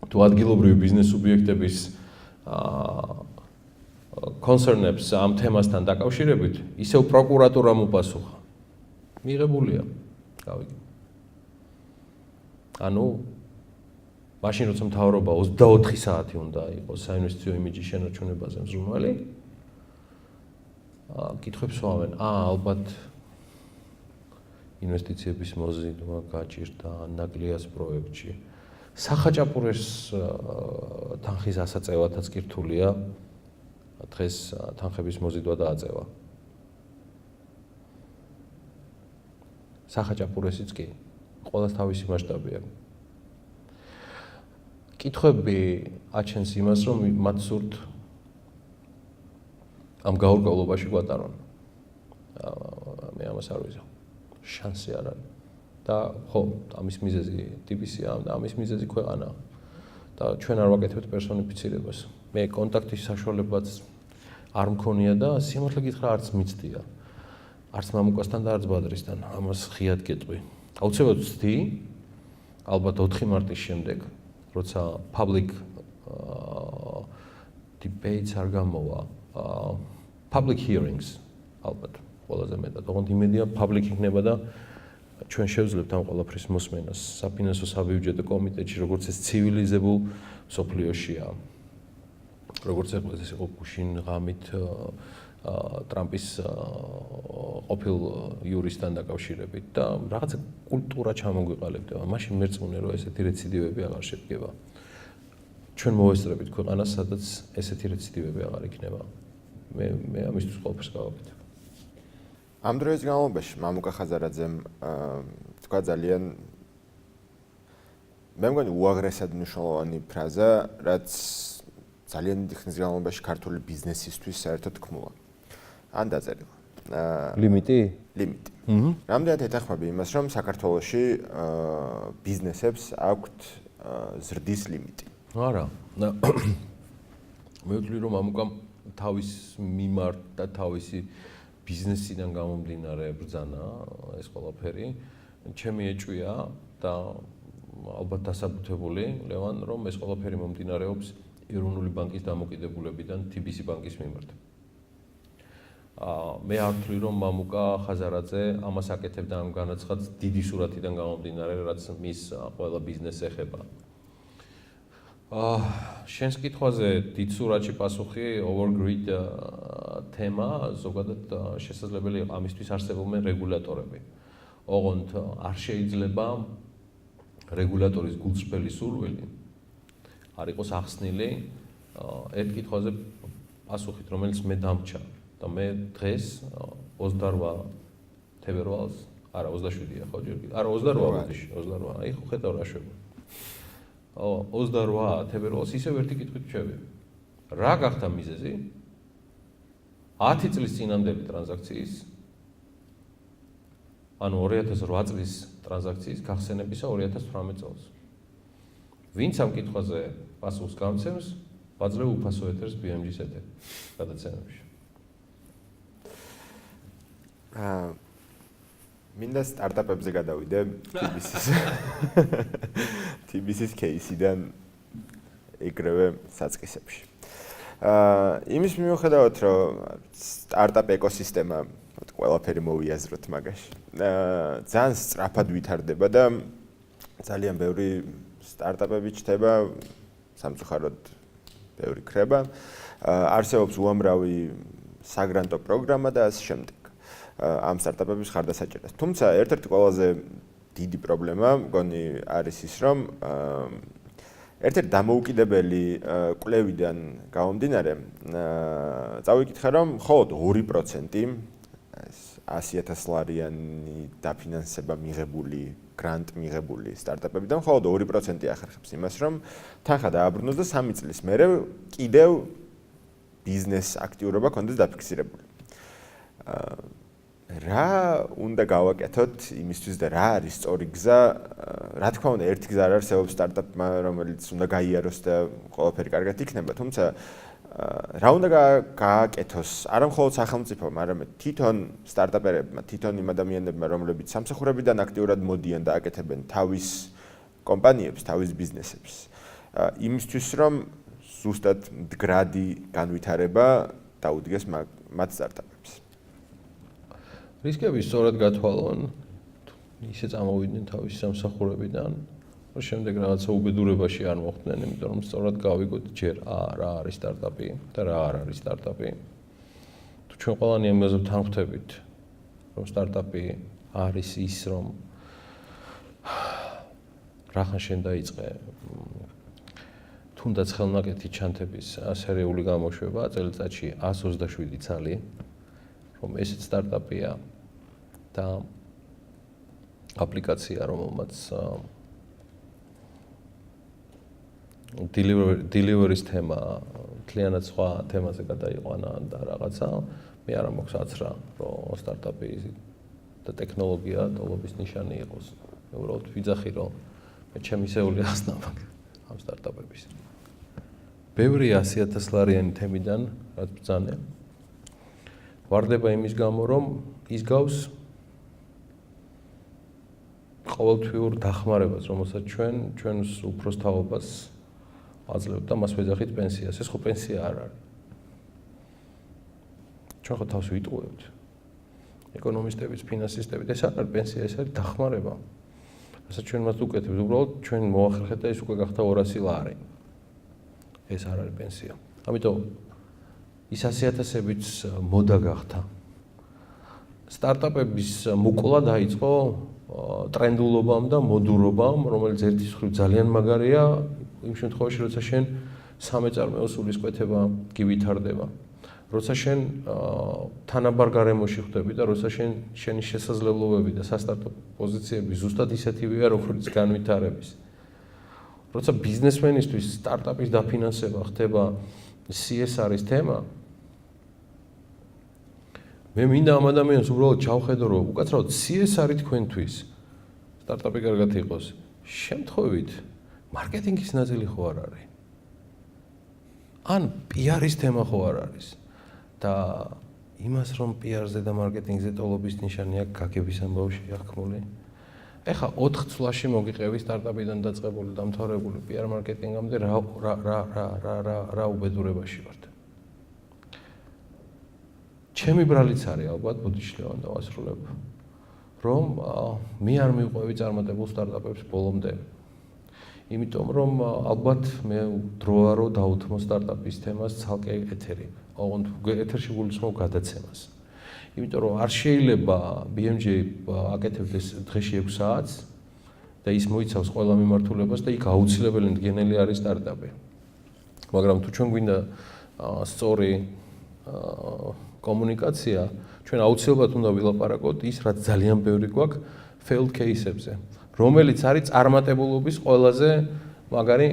თუ ადგილობრივი ბიზნეს სუბიექტების კონსერნებს ამ თემასთან დაკავშირებით ისევ პროკურატურამ უპასუხა. მიღებულია, გავიგე. ანუ მაშინ როცა მთავრობა 24 საათი უნდა იყოს საინვესტიციო იმიჯის შენარჩუნებაზე მზრუნველი, კითხვებს ვამენ, ალბათ ინვესტიციების მოზიდვა გაჭირდა ნაკლიას პროექტში. სახაჭაპურეს თანხის ასაწევათაც კი რთულია დღეს თანხების მოზიდვა დააწევა. სახაჭაპურესიც კი ყველას თავისი მასშტაბი აქვს. კითხვები აჩენს იმას, რომ მათ სურთ ამ გაურკვევლობაში გვატარონ. მე ამას არ ვიზამ. შანსი არ არის. და ხო, ამის მიზეზი TBC-ა და ამის მიზეზი ქვეყანა. და ჩვენ არ ვაკეთებთ პერსონიფიცირებას. მე კონტაქტის საშუალებაც არ მქონია და სიმართლე გითხრა არც მიცდია. არც მამუკასთან და არც ბადრისთან. ამას ღიად გეტყვი. აუცილებლად ვცდი, ალბათ 4 მარტის შემდეგ, როცა public debates არ გამოვა. Public hearings ალბათ ყველაზე მეტად. ოღონდ იმედია public იქნება და ჩვენ შევძლებთ ამ ყველაფრის მოსმენას საფინანსო საბიუჯეტო კომიტეტში, როგორც ეს ცივილიზებულ სოფლიოშია. როგორც ეს იყო გუშინ ღამით ტრამპის ყოფილ იურისტთან დაკავშირებით და რაღაცა კულტურა ჩამოგვიყალიბდება. მაშინ მერწმუნე რომ ესეთი რეციდივები აღარ შედგება. ჩვენ მოვესწრებით ქვეყანას, სადაც ესეთი რეციდივები აღარ იქნება. მე ამისთვის ყველაფერს გავაკეთებ. ამ დროის განმავლობაში მამუკა ხაზარაძემ თქვა ძალიან მე მგონი უაღრესად მნიშვნელოვანი ფრაზა, რაც ძალიან დიდი ხნის განმავლობაში ქართული ბიზნესისთვის საერთოდ თქმულა. ან დაწერილა. ლიმიტი? ლიმიტი. რამდენად ეთანხმები იმას, რომ საქართველოში ბიზნესებს აქვთ ზრდის ლიმიტი? არა. მე ვთვლი რომ მამუკამ თავის მიმართ და თავისი ბიზნესიდან გამომდინარე ბრძანა ეს ყველაფერი. ჩემი ეწვია და ალბათ დასაბუთებული ლევან რომ ეს ყველაფერი მომდინარეობს ეროვნული ბანკის დამოკიდებულებიდან Tbilisi ბანკის მიმართ. მე არ ვთვლი რომ მამუკა ხაზარაძე ამას აკეთებდა ამ განაცხადს დიდი სურათიდან გამომდინარე, რაც მის ყველა ბიზნესს ეხება. შენს კითხვაზე დიდ სურათში პასუხი overgrid თემა ზოგადად შესაძლებელი ამისთვის არსებობენ რეგულატორები. ოღონდ არ შეიძლება რეგულატორის გულწრფელი სურვილი არ იყოს ახსნილი ერთ კითხვაზე პასუხით, რომელიც მე დამჭა და მე დღეს 28 თებერვალს, არა 27-ია ხო ჯერგი? არა 28 აგვისტოში, 28. აი ხო ხედავ რა შვება. 28 თებერვალს ისევ ერთი კითხვით შევიდე. რა გახდა მიზეზი? 10 წლის წინანდელი ტრანზაქციის ანუ 2008 წლის ტრანზაქციის გახსენებისა 2018 წელს. ვინც ამ კითხვაზე პასუხს გამცემს, ვაძლევ უფასო ეთერს BMG-ს ეთერი გადაცემებში. მინდა სტარტაპებზე გადავიდე Tbilisi-ის кейსიდან ეგრევე საწყისებში. იმის მიუხედავად, რომ სტარტაპ ეკოსისტემა ყველაფერი მოვიაზროთ მაგაში. ძალიან სწრაფად ვითარდება და ძალიან ბევრი სტარტაპები ჩნდება, სამწუხაროდ ბევრი ქრება. არსებობს უამრავი საგრანტო პროგრამა და ასე შემდეგ. ამ სტარტაპების ხარდასაჭერას. თუმცა ერთ-ერთი ყველაზე დიდი პრობლემა მგონი არის ის, რომ ერთ-ერთი დამოუკიდებელი კვლევიდან გამომდინარე, წავიკითხე, რომ მხოლოდ 2% ეს 100,000 ლარიანი დაფინანსება მიღებული, გრანტ მიღებული სტარტაპებიდან მხოლოდ 2% ახერხებს იმას, რომ თანხა დააბრუნოს და 3 წლის მერე კიდევ ბიზნეს აქტიურობა კონდეს დაფიქსირებული. რა უნდა გავაკეთოთ იმისთვის და რა არის სწორი გზა? რა თქმა უნდა, ერთი გზა არ არსებობს სტარტაპმა, რომელიც უნდა გაიაროს და ყველაფერი კარგად იქნება, თუმცა რა უნდა გააკეთოს არა მხოლოდ სახელმწიფომ, არამედ თვითონ სტარტაპერებმა, თვითონ იმ ადამიანებმა, რომლებიც სამსახურებიდან აქტიურად მოდიან და აკეთებენ თავის კომპანიებს, თავის ბიზნესებს. იმისთვის, რომ ზუსტად მდგრადი განვითარება დაუდგეს მათ სტარტაპებს. რისკები სწორად გათვალონ, ისე წამოვიდნენ თავის სამსახურებიდან, შემდეგ რაღაცა უბედურებაში არ მოხვდნენ, იმიტომ რომ სწორად გავიგოთ ჯერ რა არის სტარტაპი და რა არ არის სტარტაპი. თუ ჩვენ ყველანი ამაზე თანხმდებით, რომ სტარტაპი არის ის, რომ რახან შენ დაიწყე თუნდაც ხელნაკეთი ჩანთების სერიული გამოშვება წელიწადში 127 ცალი, რომ ესეც სტარტაპია და აპლიკაცია, რომელმაც delivery-ის თემა მთლიანად სხვა თემაზე გადაიყვანა და რაღაცა, მე არ მაქვს აცრა, რომ სტარტაპი და ტექნოლოგია ტოლობის ნიშანი იყოს. მე უბრალოდ ვიძახი, რომ მე ჩემი სეული ახსნა მაქვს ამ სტარტაპების. ბევრი 100,000 ლარიანი თემიდან, რაც ბრძანე, ვარდება იმის გამო, რომ ის გავს ყოველთვიურ დახმარებას, რომელსაც ჩვენს უფროს თაობას აძლევთ და მას ვეძახით პენსიას. ეს ხო პენსია არ არის. ჩვენ ხო თავს ვიტყუებთ. ეკონომისტების, ფინანსისტებით, ეს არ არის პენსია, ეს არის დახმარება. რასაც ჩვენ მას უკეთებთ, უბრალოდ ჩვენ მოახერხეთ და ეს უკვე გახდა 200 ლარი. ეს არ არის პენსია. ამიტომ ის 100,000-ით მოდა გახდა. სტარტაპების მოკლა დაიწყო ტრენდულობამ და მოდურობამ, რომელიც ერთის მხრივ ძალიან მაგარია, იმ შემთხვევაში, როცა შენ სამეწარმეო სულისკვეთება გივითარდება. როცა შენ თანაბარ გარემოში ხვდები და როცა შენი შესაძლებლობები და სასტარტო პოზიციები ზუსტად ისეთივეა, როგორც განვითარების. როცა ბიზნესმენისთვის სტარტაპის დაფინანსება ხდება CSR-ის თემა, მე მინდა ამ ადამიანს უბრალოდ ჩავხედო, რომ უკაცრავად CSR-ი თქვენთვის სტარტაპი კარგად იყოს. შემთხვევით მარკეტინგის ნაწილი ხო არ არის? ან PR-ის თემა ხო არ არის? და იმას რომ PR-ზე და მარკეტინგზე ტოლობის ნიშანი აქვს გაგების ამბავში ახმული. ეხა 4 წლში მოგიყევი სტარტაპიდან დაწყებული და დამთავრებული PR მარკეტინგამდე რა უბედურებაში ვართ. ჩემი ბრალიც არის ალბათ ბუდიშლევან დავასრულებ, რომ მე არ მივყვევი წარმატებულ სტარტაპებს ბოლომდე. იმიტომ რომ ალბათ მე დროა რომ დაუთმო სტარტაპის თემას ცალკე ეთერი. ოღონდ ეთერში გულისხმობ გადაცემას. იმიტომ რომ არ შეიძლება BMG აკეთებდეს დღეში 6 საათს და ის მოიცავს ყველა მიმართულებას და იქ აუცილებელი მდგენელი არის სტარტაპი. მაგრამ თუ ჩვენ გვინდა სწორი კომუნიკაცია, ჩვენ აუცილებლად უნდა ვილაპარაკოთ ის, რაც ძალიან ბევრი გვაქვს failed case-ებზე, რომელიც არის წარმატებულობის ყველაზე მაგარი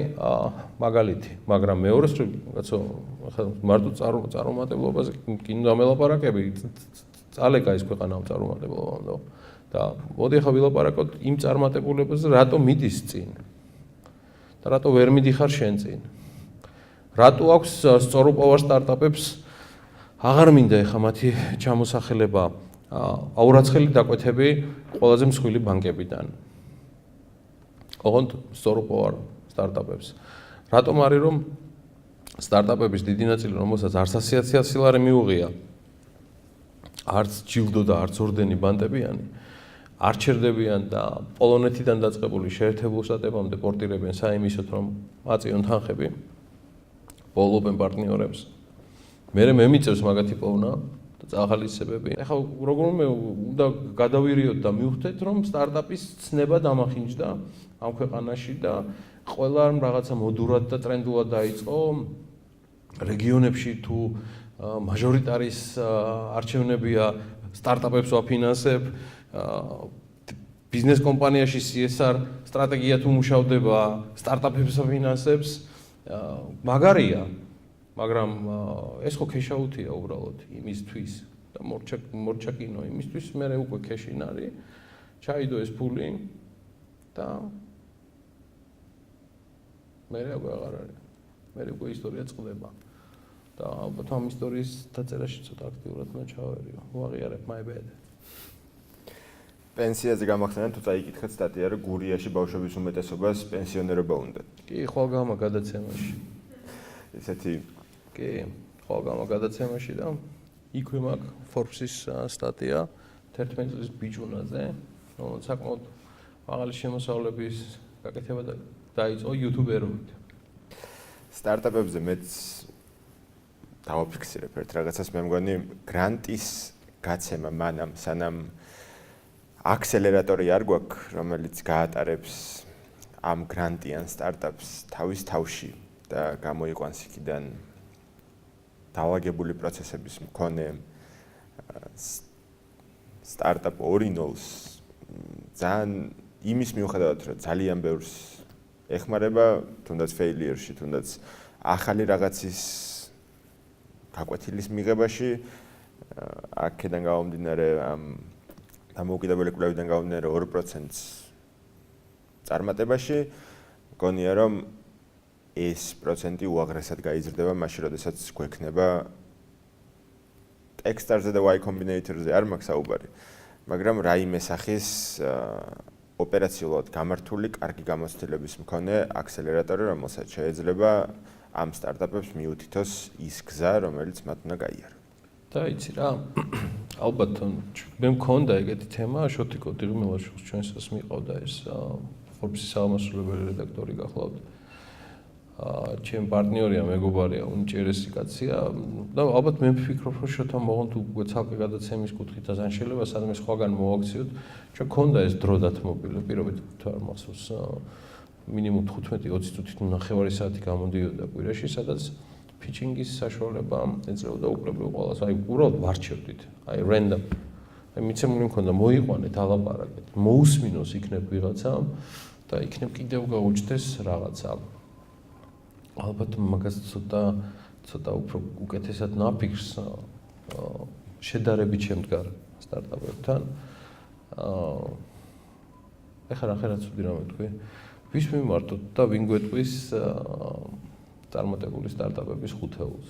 მაგალითი. მაგრამ მეორე მხრივ, კაცო, მარტო წარმატებლობაზე კი უნდა მელაპარაკები, წალეკა ის ქვეყანა წარმატებლობამდე. და მოდი ახლა ვილაპარაკოთ იმ წარმატებულებაზე, რატო მიდის წინ და რატო ვერ მიდიხარ შენ წინ. რატო აქვს სწორუპოვარ სტარტაპებს აღარ მინდა ეხა მათი ჩამოსახელება აურაცხელი დაკვეთები ყველაზე მსხვილი ბანკებიდან. ოღონდ სწორუპოვარ სტარტაპებს. რატომ არის რომ სტარტაპების დიდი ნაწილი რომელსაც არც 100,000 ლარი მიუღია, არც ჯილდო და არც ორდენი ბანტებიანი, არ ჩერდებიან და პოლონეთიდან დაწყებული შეერთებულ შტატებამდე პორტირებენ საიმისოდ რომ აწიონ თანხები, ბოლობენ პარტნიორებს. მე მიწევს მაგათი პოვნა და წაღალისებები. ეხლა როგორმე უნდა გადავირიოთ და მივხვდეთ რომ სტარტაპის ცნება დამახინჯდა ამ ქვეყანაში და ყველა რაღაცა მოდურად და ტრენდულად დაიწყო რეგიონებში თუ მაჟორიტარის არჩევნებია სტარტაპებს ვაფინანსებ ბიზნეს კომპანიაში CSR სტრატეგია თუ მუშავდება სტარტაპებს ვაფინანსებს მაგარია მაგრამ ეს ხო ქეშაუთია უბრალოდ იმისთვის და მორჩაკინო იმისთვის მე უკვე ქეშინ არის ჩაიდო ეს ფული და მე უკვე აღარ არის მე უკვე ისტორია წყდება და ალბათ ამ ისტორიის დაწერაში ცოტა აქტიურად უნდა ჩავერიო ვაღიარებ my bad პენსიაზე გამახსენეთ თუ წაიკითხეთ სტატია რომ გურიაში ბავშვების უმეტესობას პენსიონერობა უნდა კი ხვალგამა გადაცემაში ესეთი კი ხვალგამა გადაცემაში და იქვე მაქვს Forbes-ის სტატია 11 წლის ბიჭუნაზე რომელიც საკმაოდ მაღალი შემოსავლების გაკეთება დაიწყო იუთუბერობით სტარტაპებზე მეც დავაფიქსირებ ერთ რაღაცას მე მგონი გრანტის გაცემა მანამ სანამ აქსელერატორი არ გვაქვს რომელიც გაატარებს ამ გრანტიან სტარტაპს თავის თავში და გამოიყვანს იქიდან დაალაგებული პროცესების მქონე სტარტაპ ორინოლს ძალიან იმის მიუხედავად რომ ძალიან ბევრს ეხმარება თუნდაც failure-ში თუნდაც ახალი რაღაცის გაკვეთილის მიღებაში აქედან გამომდინარე ამ დამოუკიდებელი კვლევიდან გამომდინარე 2%-ს წარმატებაში მგონია რომ ეს პროცენტი უაღრესად გაიზრდება მაშინ როდესაც გვექნება ტექსტარზე და Y Combinator-ზე არ მაქვს საუბარი მაგრამ რაიმე სახის ოპერაციულად გამართული კარგი გამოცდილების მქონე აქსელერატორი, რომელსაც შეიძლება ამ სტარტაპებს მიუთითოს ის გზა, რომელიც მათ უნდა გაიარონ. და იცი რა, ალბათ მე მქონდა ეგეთი თემა, შოთიკო დიღმილაშვილს ჩვენსაც მიყავდა ეს Forbes-ის აღმასრულებელი რედაქტორი გახლავთ. ჩემ პარტნიორია, მეგობარია, უნიჭიერესი კაცია და ალბათ მე ვფიქრობ, რომ შოთა მოღონთ უკვე ცალკე გადაცემის კუთხით ან შეიძლება სადმე სხვაგან მოვაქციოთ. ჩვენ მქონდა ეს დრო დათმობილი, პირობით თუ არ მახსოვს, მინიმუმ 15-20 წუთით ნახევარი საათი გამოდიოდა კვირაში, სადაც pitching-ის საშუალება ეძლეოდა უკლებრივ ყველას. აი, უბრალოდ ვარჩევდით. აი, random. აი, მიცემული მქონდა, მოიყვანეთ, ალაპარაკეთ, მოусმინოს იქნებ ვიღაცა და იქნებ კიდევ გაუჩნდეს რაღაცა. ალბათ მაგას ცოტა უფრო უკეთესად ნაფიქრს შედარებით შემდგარ სტარტაპებთან. ეხლა რა ცუდი რამე თქვი? ვის მიმართოთ და ვინ გვეტყვის წარმატებული სტარტაპების 5-ელს,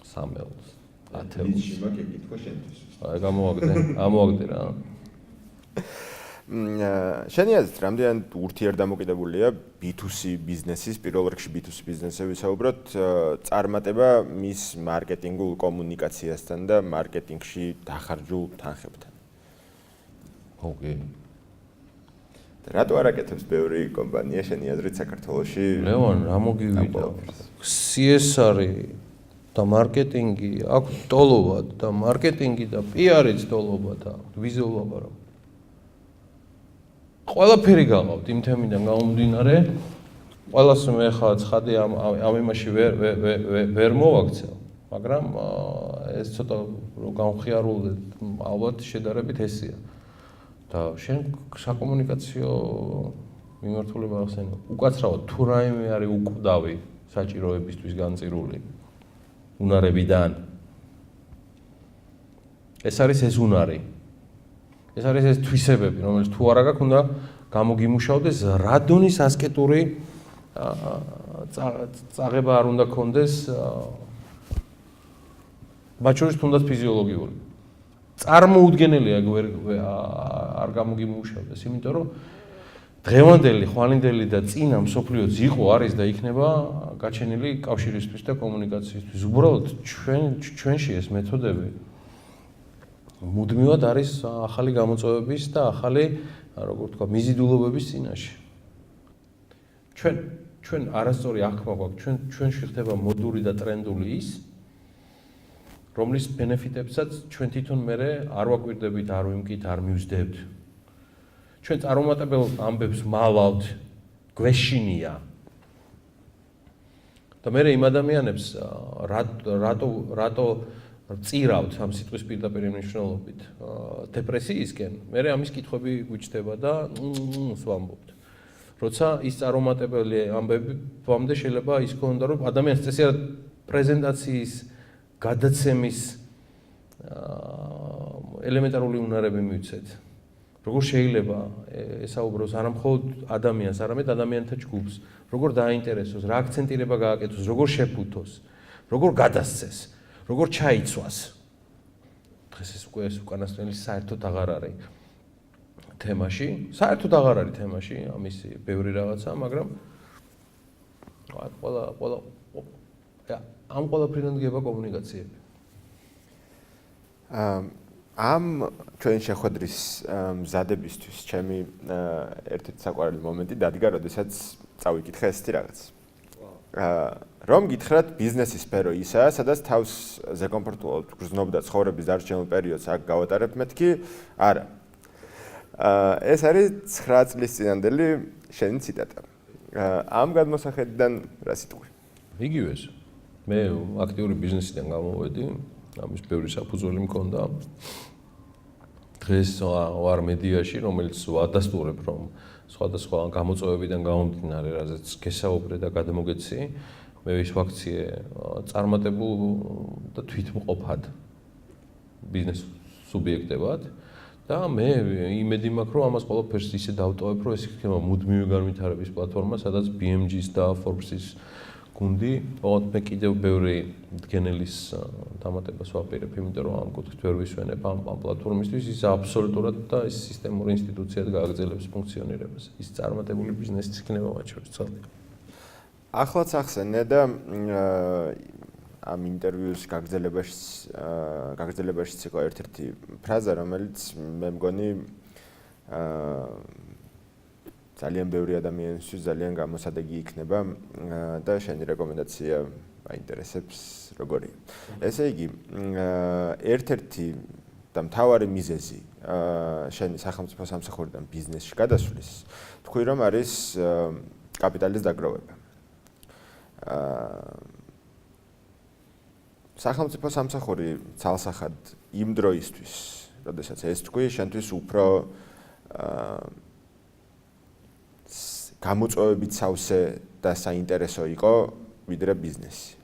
3-ელს, 10-ელს. ის შემაკე კითხვა შენთვის. აი, გამოვაგდე რა. შენი აზრით, რამდენად ურთიერთდამოკიდებულია B2C ბიზნესის, პირველ რიგში B2C ბიზნესზე ვისაუბროთ, წარმატება მის მარკეტინგულ კომუნიკაციასთან და მარკეტინგში დახარჯულ თანხებთან? ოკეი. რატო არ აკეთებს ბევრი კომპანია შენი აზრით საქართველოში? ლევან, რა მოგივიდა? CSR-ი და მარკეტინგი აქვს ტოლობა და მარკეტინგი და PR-იც ტოლობა და ვიზუალ ლაპარაკი. ყველაფერი გաղავთ იმ თემიდან გამომდინარე, ყველას მე ხა ცხადი ამ იმაში ვერ მოვაქცევ, მაგრამ ეს ცოტა რომ გამხიარულდეთ, ალბათ შედარებით ესია. და შენ საკომუნიკაციო მიმართულება ახსენე. უკაცრავად თუ რაიმე არის უკვდავი საჭიროებისთვის განწირული უნარებიდან. ეს არის ეს უნარი. ეს არის ეს თვისებები, რომელიც თუ არა გაქვს, უნდა გამოგიმუშავდეს რა დონის ასკეტური წაღება არ უნდა კონდეს მათ შორის თუნდაც ფიზიოლოგიური. წარმოუდგენელია არ გამოგიმუშავდეს, იმიტომ რომ დღევანდელი, ხვალინდელი და წინა მსოფლიოც იყო, არის და იქნება გაჩენილი კავშირისთვის და კომუნიკაციისთვის. უბრალოდ ჩვენში ეს მეთოდები მუდმივად არის ახალი გამოწვევების და ახალი, როგორ თქვა, მიზიდულობების წინაშე. ჩვენ არასწორი აღქმა გვაქვს, ჩვენში ხდება მოდური და ტრენდული ის, რომლის ბენეფიტებსაც ჩვენ თვითონ მე არ ვაკვირდებით, არ ვიმკით, არ მივსდებთ. ჩვენ წარუმატებელ ამბებს მალავთ, გვეშინია. და მე იმ ადამიანებს რატო წირავთ ამ სიტყვის პირდაპირ მნიშვნელობით დეპრესიისკენ, მე ამის კითხვები გვიჩნდება და ვამბობთ. როცა ის წარუმატებელი ამბებამდე შეიძლება ის ქონდა, რომ ადამიანს წესიერ პრეზენტაციის გადაცემის ელემენტარული უნარები მივცეთ. როგორ შეიძლება ესაუბროს არა მხოლოდ ადამიანს, არამედ ადამიანთა ჯგუფს, როგორ დააინტერესოს, რა აქცენტირება გააკეთოს, როგორ შეფუთოს, როგორ გადასცეს, როგორ ჩაიცვას. დღეს ეს უკანასკნელი საერთოდ აღარ არის თემაში, საერთოდ აღარ არის თემაში, ამისი ბევრი რაღაცა, მაგრამ ამ ყველაფრიდან დგება კომუნიკაციები. ამ ჩვენ შეხვედრის მზადებისთვის ჩემი ერთ-ერთი საყვარელი მომენტი დადგა, როდესაც წავიკითხე ესეთი რაღაც. რომ გითხრათ ბიზნესის სფერო ისაა, სადაც თავს ზეკომფორტულად გრძნობდა ცხოვრების დარჩენილ პერიოდს აქ გავატარებ, მეთქი არა. ეს არის 9 წლის წინანდელი შენი ციტატა. ამ გადმოსახედიდან რა სიტყვი? იგივეს. მე აქტიური ბიზნესიდან გამოვედი, ამის ბევრი საფუძველი მქონდა. დღეს ვარ მედიაში, რომელიც ვადასტურებ, რომ სხვადასხვა გამოწვევებიდან გამომდინარე, რაზეც გესაუბრე და გადმოგეცი, მე ვისვაქციე წარმატებულ და თვითმყოფად ბიზნეს სუბიექტებად და მე იმედი მაქვს, რომ ამას ყველაფერს ისე დავტოვებ, რომ ეს იქნება მუდმივი განვითარების პლატფორმა, სადაც BMG-ს და Forbes-ის გუნდი, ოღონდ მე კიდევ ბევრი მდგენელის დამატებას ვაპირებ, იმიტომ რომ ამ კუთხით ვერ ვისვენებ ამ პლატფორმისთვის, ის აბსოლუტურად და ის სისტემური ინსტიტუციად გააგრძელებს ფუნქციონირებას. ის წარმატებული ბიზნესიც იქნება მათ შორის ცალკე. ახლაც ახსენე და ამ ინტერვიუს გაგრძელებაშიც იყო ერთ-ერთი ფრაზა, რომელიც მე მგონი ძალიან ბევრი ადამიანისთვის ძალიან გამოსადეგი იქნება და შენი რეკომენდაცია აინტერესებს როგორია. ესე იგი, ერთ-ერთი და მთავარი მიზეზი შენი სახელმწიფო სამსახურიდან ბიზნესში გადასვლის, თქვი რომ არის კაპიტალის დაგროვება. სახელმწიფო სამსახური ცალსახად იმ დროისთვის, როდესაც ეს თქვი, შენთვის უფრო გამოწვევებით სავსე და საინტერესო იყო ვიდრე ბიზნესი.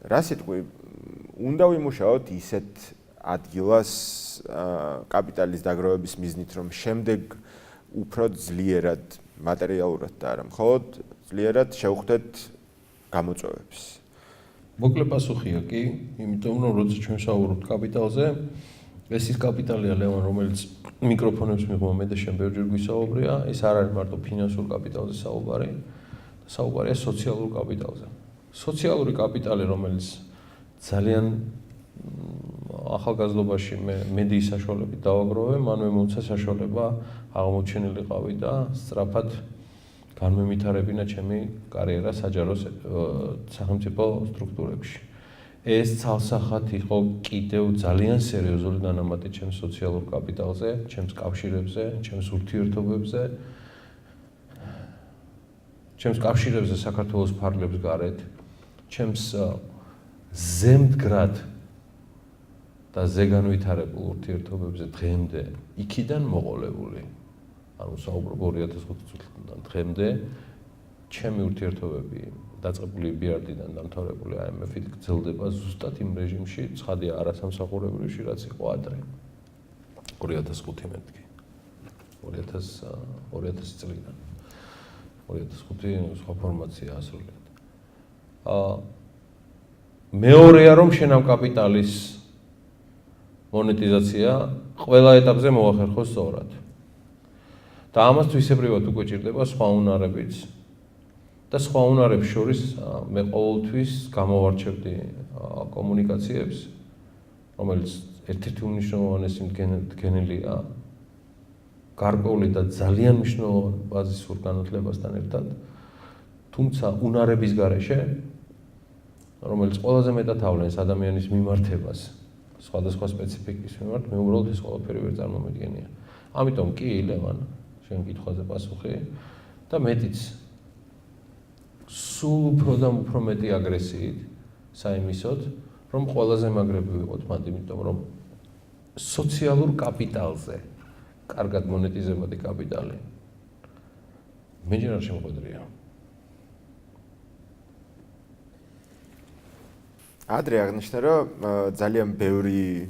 რა სიტყვი, უნდა ვიმუშაოთ ისეთ ადგილას კაპიტალის დაგროვების მიზნით, რომ შემდეგ უფრო ძლიერად მატერიალურად და არა მხოლოდ ძლიერად შევხვდეთ გამოწვევებს. მოკლე პასუხია კი, იმიტომ რომ როცა ჩვენ ვსაუბრობთ კაპიტალზე, ეს ის კაპიტალია ლევან, რომელიც მიკროფონებს მიღმა მე და შენ ბევრჯერ გვისაუბრია, ეს არ არის მარტო ფინანსურ კაპიტალზე საუბარი, საუბარია სოციალურ კაპიტალზე. სოციალური კაპიტალი, რომელიც ძალიან ახალგაზრდობაში მე მედიის საშუალებით დავაგროვე, მანვე მომცა საშუალება აღმოჩენილიყავი და სწრაფად განმემითარებინა ჩემი კარიერა საჯარო სახელმწიფო სტრუქტურებში. ეს ცალსახად იყო კიდევ ძალიან სერიოზული დანამატი ჩემს სოციალურ კაპიტალზე, ჩემს კავშირებზე, ჩემს ურთიერთობებზე, ჩემს კავშირებზე საქართველოს ფარგლებს გარეთ, ჩემს ზემდგრად და ზეგანვითარებულ ურთიერთობებზე დღემდე, იქიდან მოყოლებული. ანუ საუბრობ 2005 წლიდან დღემდე, ჩემი ურთიერთობები დაწყებული BRD-დან დამთავრებული IMF-ით გრძელდება ზუსტად იმ რეჟიმში, ცხადია არასამსახურებრივში, რაც იყო ადრე. 2005 მეთქი. 2000 წლიდან. 2005 სხვა ფორმაცია ასრულებდა. მეორეა რომ შენ ამ კაპიტალის მონეტიზაცია ყველა ეტაპზე მოახერხო სწორად. და ამას თვისებრივად უკვე ჭირდება სხვა უნარებიც. და სხვა უნარებს შორის მე ყოველთვის გამოვარჩევდი კომუნიკაციებს, რომელიც ერთ-ერთი უმნიშვნელოვანესი მდგენელია გარკვეული და ძალიან მნიშვნელოვანი ბაზისურ განათლებასთან ერთად, თუმცა უნარების გარეშე, რომელიც ყველაზე მეტად ავლენს ადამიანის მიმართებას სხვადასხვა სპეციფიკის მიმართ, მე უბრალოდ ეს ყველაფერი ვერ წარმომედგენია. ამიტომ კი, ლევან, შენ კითხვაზე პასუხი და მეტიც სულ უფრო და უფრო მეტი აგრესიით საიმისოდ, რომ ყველაზე მაგრები ვიყოთ მათ, იმიტომ რომ სოციალურ კაპიტალზე კარგად მონეტიზებადი კაპიტალი მე ჯერ არ შემოგვედრია. ადრე აღნიშნე, რომ ძალიან ბევრი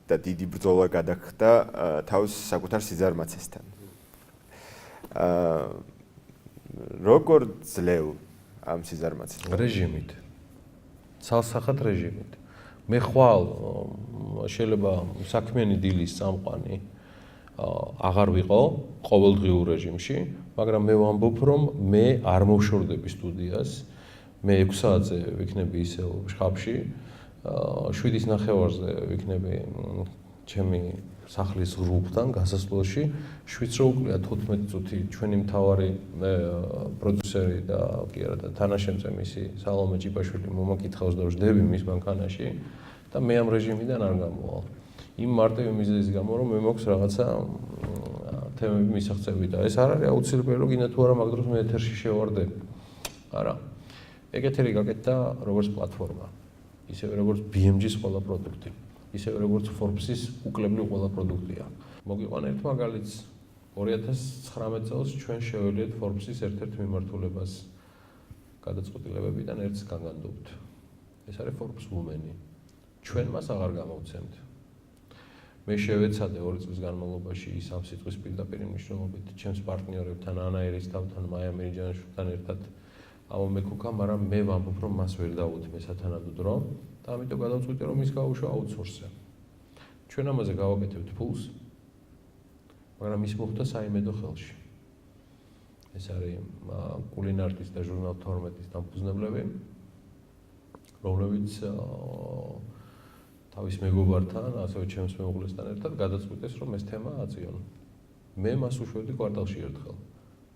და დიდი ბრძოლა გადახდა თავს საკუთარ სიზარმაცესთან. როგორ ძლევ ამ სიზარმაცეს? რეჟიმით. ცალსახად რეჟიმით. მე ხვალ შეიძლება საქმიანი დილის წამყვანი აღარ ვიყო ყოველდღიურ რეჟიმში, მაგრამ მე ვამბობ, რომ მე არ მოვშორდები სტუდიას. მე 6 საათზე ვიქნები ისევ შხაპში, 7:30-ზე ვიქნები ჩემი სახლის ღრუბლთან გასასვლელში, 7-ს რო უკლია 14 წუთი ჩვენი მთავარი პროდიუსერი და კი არა და თანაშემწე მისი სალომე ჭიპაშვილი მომაკითხავს და ვждები მის მანქანაში და მე ამ რეჟიმიდან არ გამოვალ. იმ მარტივი მიზეზის გამო, რომ მე მაქვს რაღაცა თემები მისაღწევი და ეს არ არის აუცილებელი, რომ გინდა თუ არა მაგ დროს მე ეთერში შევარდე. არა. ეგეთერი გაკეთდა როგორც პლატფორმა, ისევე როგორც BMG-ს ყველა პროდუქტი, ისევე როგორც Forbes-ის უკლებლივ ყველა პროდუქტია. მოგიყვან ერთ მაგალითს, 2019 წელს ჩვენ შეველიეთ Forbes-ის ერთ-ერთ მიმართულებას გადაწყვეტილებებიდან ერთს გაგანდობთ. ეს არის Forbes Women-ი. ჩვენ მას აღარ გამოვცემთ. მე შევეცადე 2 წლის განმავლობაში ის ამ სიტყვის პირდაპირ მნიშვნელობით ჩემს პარტნიორებთან, ანაერის თავთან, მაია მირიჯანიშვილთან ერთად ამომეკუქა, მაგრამ მე ვამბობ, რომ მას ვერ დავუთმე სათანადო დრო და ამიტომ გადავწყვიტე, რომ ის გავუშვა აუთსორსზე. ჩვენ ამაზე გავაკეთებთ ფულს, მაგრამ ის მოხდა საიმედო ხელში. ეს არის კულინარიის და ჟურნალ 12-ის დამფუძნებლები, რომლებიც თავის მეგობართან, ასევე ჩემს მეუღლესთან ერთად გადაწყვიტეს, რომ ეს თემა აწიონ. მე მას უშვებდი კვარტალში ერთხელ.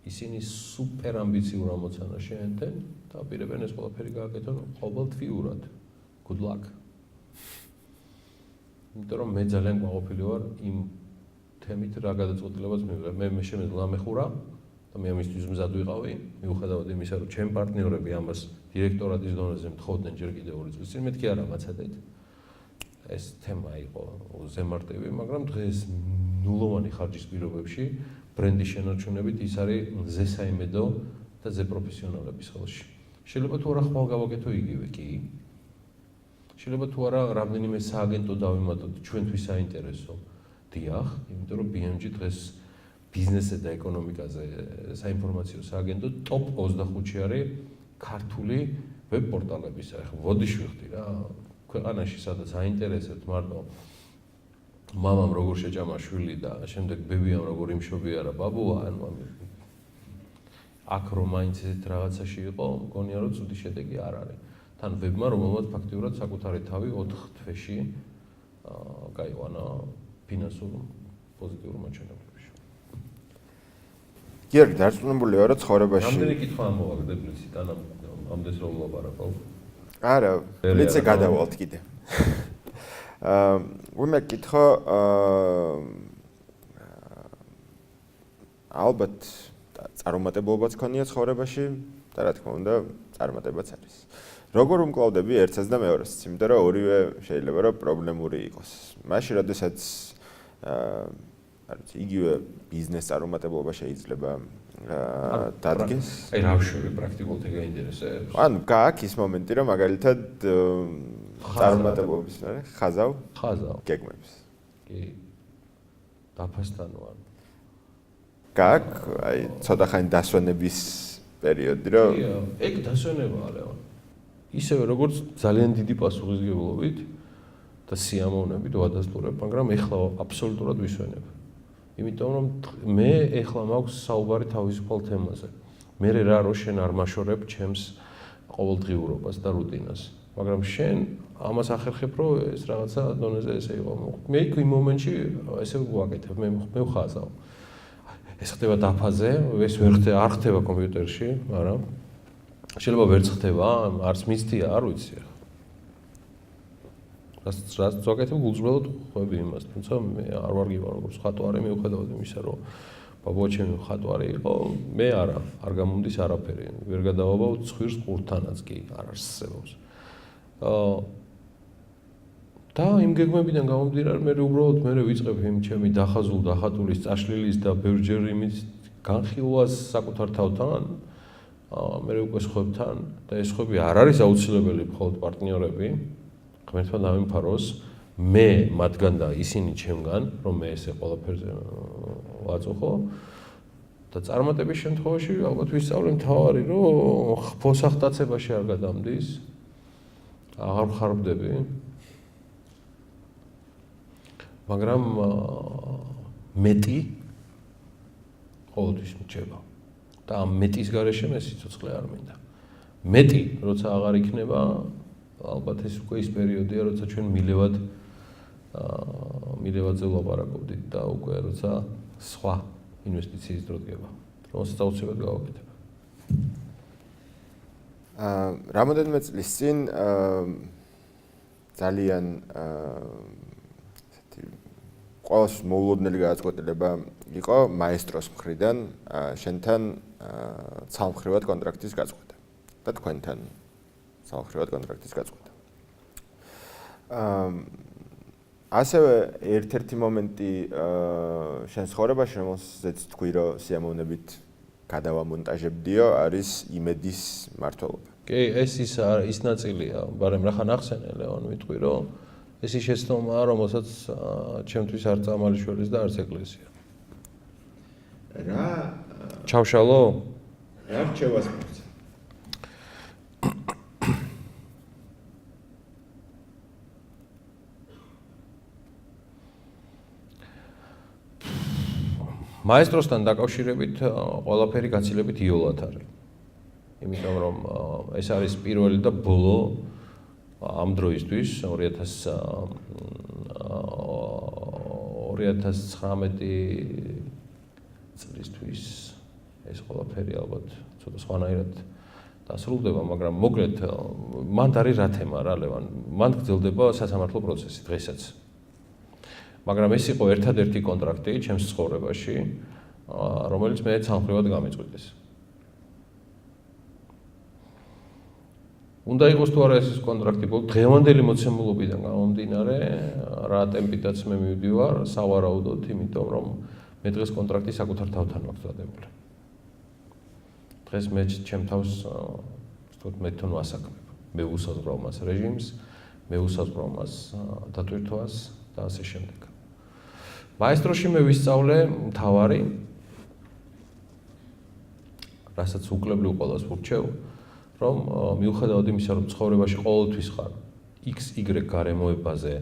ისინი სუპერ ამბიციურ ამოცანას შეენდნენ და აპირებენ ეს ყველაფერი გააკეთონ ყოველთვიურად. Good luck. იმიტომ რომ მე ძალიან ყვაყოფილი ვარ იმ თემით რა გადაწყვეტილებას მივიღებ. მე შემეძლო ამეხურა და მე ამისთვის მზად ვიყავი, მიუხედავად იმისა, რომ ჩემ პარტნიორები ამას დირექტორატის დონეზე მთხოვდნენ ჯერ კიდევ 2 წლის წინ, მეთქი არა მაცადეთ. ეს თემა იყო ზემარტივი, მაგრამ დღეს ნულოვანი ხარჯის პირობებში ბრენდის შენარჩუნებით ის არის ზე საიმედო და ზე პროფესიონალების ხელში. შეიძლება თუ არა ხვალ გავაკეთო იგივე, კი. შეიძლება თუ არა რამდენიმე სააგენტო დავიმატოთ ჩვენთვის საინტერესო. დიახ, იმიტომ რომ BMG დღეს ბიზნესზე და ეკონომიკაზე საინფორმაციო სააგენტო ტოპ 25-ში არის ქართული ვებ პორტალების. ახლა ვოდიშ ვიხდი რა. ქვეყანაში სადაც აინტერესებთ მარტო მამამ როგორ შეჭამა შვილი და შემდეგ ბებიამ როგორ იმშობია რა ბაბუა, ანუ აქ რომ მაინც ეს რაღაცაში იყო, მგონია რომ ცუდი შედეგი არ არის. თან ვებმა რომელმაც ფაქტიურად საკუთარი თავი 4 თვეში გაიყვანა ფინანსურ პოზიტიურ მაჩვენებლებში. გიორგი, დარწმუნებული ვარ, რომ ცხოვრებაში რამდენი კითხვა ამოვაგდებლისი, თანამ ამდენს რომ ვლაპარაკობ. არა, ლიცე გადავალთ კიდე. უნდა კითხო ალბათ წარუმატებლობაც ქონია ცხოვრებაში და რა თქმა უნდა წარმატებაც არის. როგორ უმკლავდები ერთსაც და მეორესაც, იმიტომ რომ ორივე შეიძლება რომ პრობლემური იყოს. მაშინ როდესაც იგივე ბიზნეს წარუმატებლობა შეიძლება დადგეს. აი რა ვშვები პრაქტიკულად ეგ გაინტერესებს? ანუ გააქვს ის მომენტი რომ მაგალითად წარუმატებლობის მერე ხაზავ გეგმებს. კი. დაფასთან ვარ. გააქვს აი ცოტა ხანი დასვენების პერიოდი რომ ეგ დასვენებაა ლევან. ისევე როგორც ძალიან დიდი პასუხისმგებლობით და სიამოვნებით ვადასტურებ, მაგრამ ეხლა აბსოლუტურად ვისვენებ. იმიტომ რომ მე ეხლა მაქვს საუბარი თავისუფალ თემაზე. მე რა რო შენ არ მაშორებ ჩემს ყოველდღიურობას და რუტინას. მაგრამ შენ ამას ახერხებ, რომ ეს რაღაცა დონეზე ესე იყო. მე იქ იმ მომენტში ესე ვაკეთებ, მე ვხაზავ. ეს ხდება დაფაზე, ეს არ ხდება კომპიუტერში, მაგრამ შეიძლება ვერც ხდება, არც მიცდია, არ ვიცი ახლა. რაც ვაკეთებ, უძველოდ ხვები იმას, თუმცა მე არ ვარ გივა როგორც ხატვარი, მიუხედავად იმისა, რომ ბაბუა ჩემი ხატვარი იყო, მე არ გამომდის არაფერი. ვერ გადავაბავ ცხვირს ყურთანაც კი არ არსებობს. და იმ გეგმებიდან გამომდინარე, მე უბრალოდ ვიწყებ იმ ჩემი დახატულის, წაშლილის და ბევრჯერ იმის განხილვას საკუთარ თავთან, მე უკვე სხვებთან და ეს სხვები არ არის აუცილებელი მხოლოდ პარტნიორები, ღმერთმა დამიმფაროს, მე მათგან და ისინი ჩემგან, რომ მე ესე ყველაფერზე ვაწუხო და წარმატების შემთხვევაში ალბათ ვისწავლე მთავარი, რომ ფოსახტაცებაში არ გადამდის, აღარ ვხარბდები. მაგრამ მეტი ყოველთვის მრჩება და ამ მეტის გარეშე მე სიცოცხლე არ მინდა. მეტი, როცა აღარ იქნება, ალბათ ეს უკვე ის პერიოდია, როცა ჩვენ მილევადზე ვლაპარაკობდით და უკვე როცა სხვა ინვესტიციის დრო დგება, რომელსაც აუცილებლად გავაკეთებ. რამოდენიმე წლის წინ ძალიან ყოველთვის მოულოდნელი გადაწყვეტილება იყო მაესტროს მხრიდან შენთან ცალმხრივად კონტრაქტის გაწყვეტა და თქვენთან ცალმხრივად კონტრაქტის გაწყვეტა. ასევე ერთ-ერთი მომენტი შენ ცხოვრებაში, რომელსაც თქვი, რომ სიამოვნებით გადავამონტაჟებდიო, არის იმედის მმართველობა. კი, ეს ის ნაწილია, მაგრამ რახან ახსენე ლეონ, ვიტყვი, რომ ეს ის შეცდომაა, რომელსაც ჩემთვის არ წამალიშველის და არც ეკლესია. რა ჩავშალო? რა რჩევას მოგცა? მაესტროსთან დაკავშირებით ყველაფერი გაცილებით იოლად არის. იმიტომ რომ ეს არის პირველი და ბოლო ამ დროისთვის 2019 წლისთვის ეს ყველაფერი ალბათ ცოტა სხვანაირად დასრულდება, მაგრამ მოკლედ მანდ არის რა თემა რა ლევან, მანდ გრძელდება სასამართლო პროცესი დღესაც. მაგრამ ეს იყო ერთადერთი კონტრაქტი ჩემს ცხოვრებაში, რომელიც მე ცალმხრივად გამიწვიდეს. უნდა იყოს თუ არა ეს კონტრაქტი, დღევანდელი მოცემულობიდან გამომდინარე, რა ტემპითაც მე მივდივარ, სავარაუდოდ, იმიტომ რომ მე დღეს კონტრაქტი საკუთარ თავთან მაქვს დადებული. დღეს მე ჩემ თავს ვთქვათ მე თვითონ ვასაქმებ. მე ვუსაზღვრავ მას რეჟიმს, მე ვუსაზღვრავ მას დატვირთვას და ასე შემდეგ. მაესტროში მე ვისწავლე მთავარი, რასაც უკლებლივ ყველას ვურჩევ, რომ მიუხედავად იმისა, რომ ცხოვრებაში ყოველთვის ხარ XY გარემოებებზე,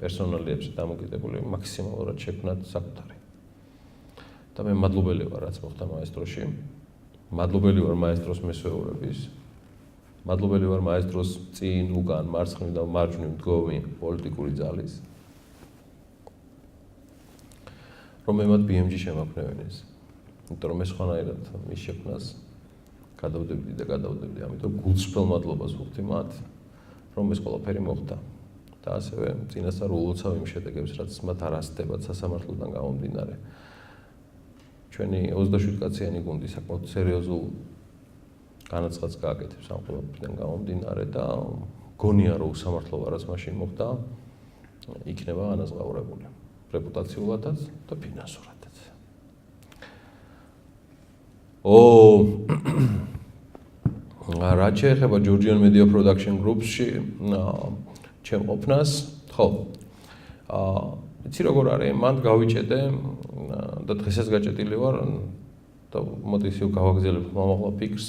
პერსონალიებზე დამოკიდებული, მაქსიმალურად შექმნათ საკუთარი. და მე მადლობელი ვარ, რაც მოხდა მაესტროში. მადლობელი ვარ მაესტროს მესვეურების. მადლობელი ვარ მაესტროს წინ, უკან, მარცხნივ და მარჯვნივ მდგომი პოლიტიკური ძალის. რომ მე მათ BMG შემაქნევინეს. იმიტომ რომ მე სხვანაირად მის შექმნას გადავდებდი და გადავდებდი, ამიტომ გულწრფელ მადლობას ვუხდი მათ, რომ ეს ყველაფერი მოხდა. და ასევე წინასწარ ულოცავ იმ შედეგებს, რაც მათ არ ასდებათ სასამართლოდან გამომდინარე. ჩვენი 27 კაციანი გუნდი საკმაოდ სერიოზულ განაცხადს გააკეთებს ამ ყველაფრიდან გამომდინარე და გონია რომ უსამართლო რაც მაშინ მოხდა, იქნება ანაზღაურებული რეპუტაციულადაც და ფინანსურადაც. რაც შეეხება Georgian Media Production Groups-ში ჩემ ყოფნას, ხო. იცი როგორ არის, მან გავიჭედე და დღესაც გაჭედილი ვარ და მოდი ისევ გავაგზავნებ მომავალ ფიქრს,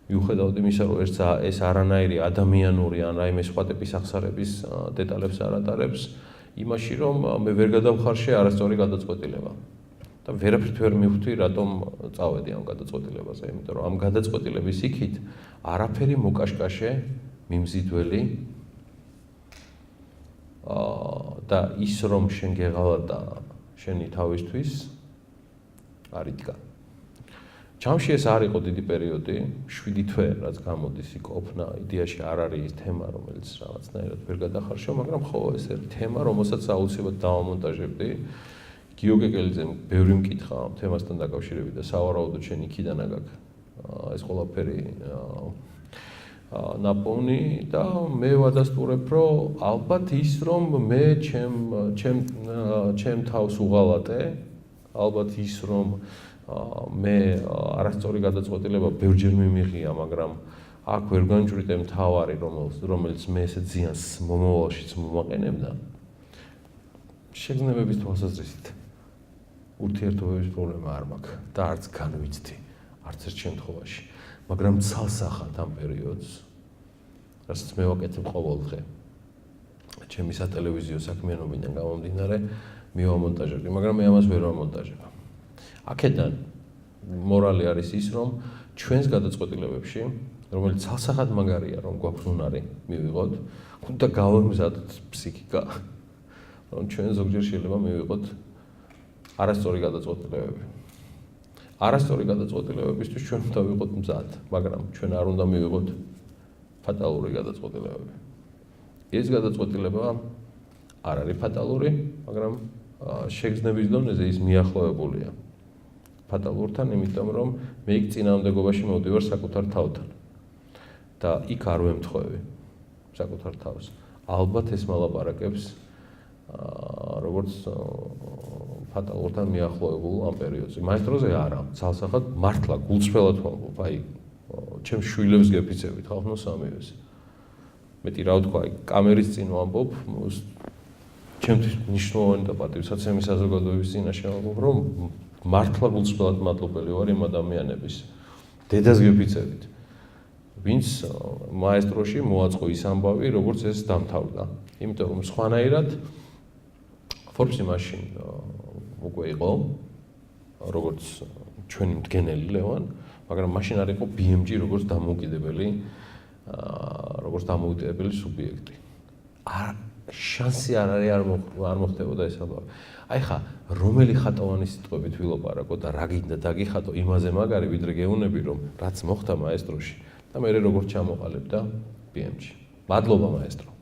მიუხედავად იმისა, რომ ეს არანაირი ადამიანური ან რაიმე სხვა ტიპის აღსარების დეტალებს არ ატარებს, იმაში რომ მე ვერ გადავხარშე არასწორი გადაწყვეტილება. და ვერაფრით ვერ მივხვდი, რატომ წავედი ამ გადაწყვეტილებაზე, იმიტომ რომ ამ გადაწყვეტილების იქით არაფერი მოკაშკაშე, მიმზიდველი და ის რომ შენ გეღალა და შენი თავისთვის არ იდგა. ჯამში ეს არ იყო დიდი პერიოდი, 7 თვე რაც გამოდის იქ ოფნა, იდეაში არ არის ის თემა, რომელიც რაღაცნაირად ვერ გადახარშო, მაგრამ ხო, ეს არის თემა, რომელსაც აუცილებლად დავამონტაჟებდი. გიოგეკელიძემ ბევრი მკითხა ამ თემასთან დაკავშირებით და სავარაუდოდ შენ იქიდან აგაკ ეს ყველაფერი ნაპოვნი და მე ვადასტურებ, რომ ალბათ ის რომ მე ჩემ თავს უღალატე, ალბათ ის რომ მე არასწორი გადაწყვეტილება ბევრჯერ მიმიღია, მაგრამ აქ ვერ განჭვრიტე მთავარი, რომელიც მე ესე ზიანს მომავალშიც მომაყენებდა. შეგრძნებების თვალსაზრისით ურთიერთობების პრობლემა არ მაქვს და არც განვიცდი, არც ერთ შემთხვევაში, მაგრამ ცალსახად ამ პერიოდს, რასაც მე ვაკეთებ ყოველდღე, ჩემი სატელევიზიო საქმიანობიდან გამომდინარე, მივამონტაჟებდი, მაგრამ მე ამას ვერ ვამონტაჟებ. აქედან მორალი არის ის, რომ ჩვენს გადაწყვეტილებებში, რომელიც ცალსახად მაგარია, რომ გვაქვს უნარი მივიღოთ, უნდა გავამზადოთ ფსიქიკა, რომ ჩვენ ზოგჯერ შეიძლება მივიღოთ არასწორი გადაწყვეტილებები. არასწორი გადაწყვეტილებებისთვის ჩვენ უნდა ვიყოთ მზად, მაგრამ ჩვენ არ უნდა მივიღოთ ფატალური გადაწყვეტილებები. ეს გადაწყვეტილება არ არის ფატალური, მაგრამ შეგრძნების დონეზე ის მიახლოებულია ფატალურთან, იმიტომ რომ მე იქ წინააღმდეგობაში მოვდივარ საკუთარ თავთან და იქ არ ვემთხვევი საკუთარ თავს. ალბათ ეს მალაპარაკებს როგორც ფატალურთან მიახლოებულ ამ პერიოდზე. მაესტროზე არა, ცალსახად მართლა გულწრფელად ვამბობ, აი ჩემს შვილებს გეფიცებით ხალხო სამივეს. მეტი რა ვთქვა, კამერის წინ ვამბობ, ჩემთვის მნიშვნელოვანი და პატივსაცემი საზოგადოების წინაშე ვამბობ, რომ მართლა გულწრფელად მადლობელი ვარ იმ ადამიანების დედას გეფიცებით, ვინც მაესტროში მოაწყო ის ამბავი, როგორც ეს დამთავრდა. იმიტომ რომ სხვანაირად Forbes-ი მაშინ უკვე იყო, როგორც ჩვენი მდგენელი ლევან, მაგრამ მაშინ არ იყო BMG როგორც დამოუკიდებელი სუბიექტი. შანსი არ არის არ მოხდებოდა ეს ამბავი. აი ხა რომელი ხატოვანი სიტყვებით ვილაპარაკო და რა გინდა დაგიხატო იმაზე მაგარი ვიდრე გეუნები რომ რაც მოხდა მაესტროში და მე როგორ ჩამოყალიბდა BMG. მადლობა მაესტრო.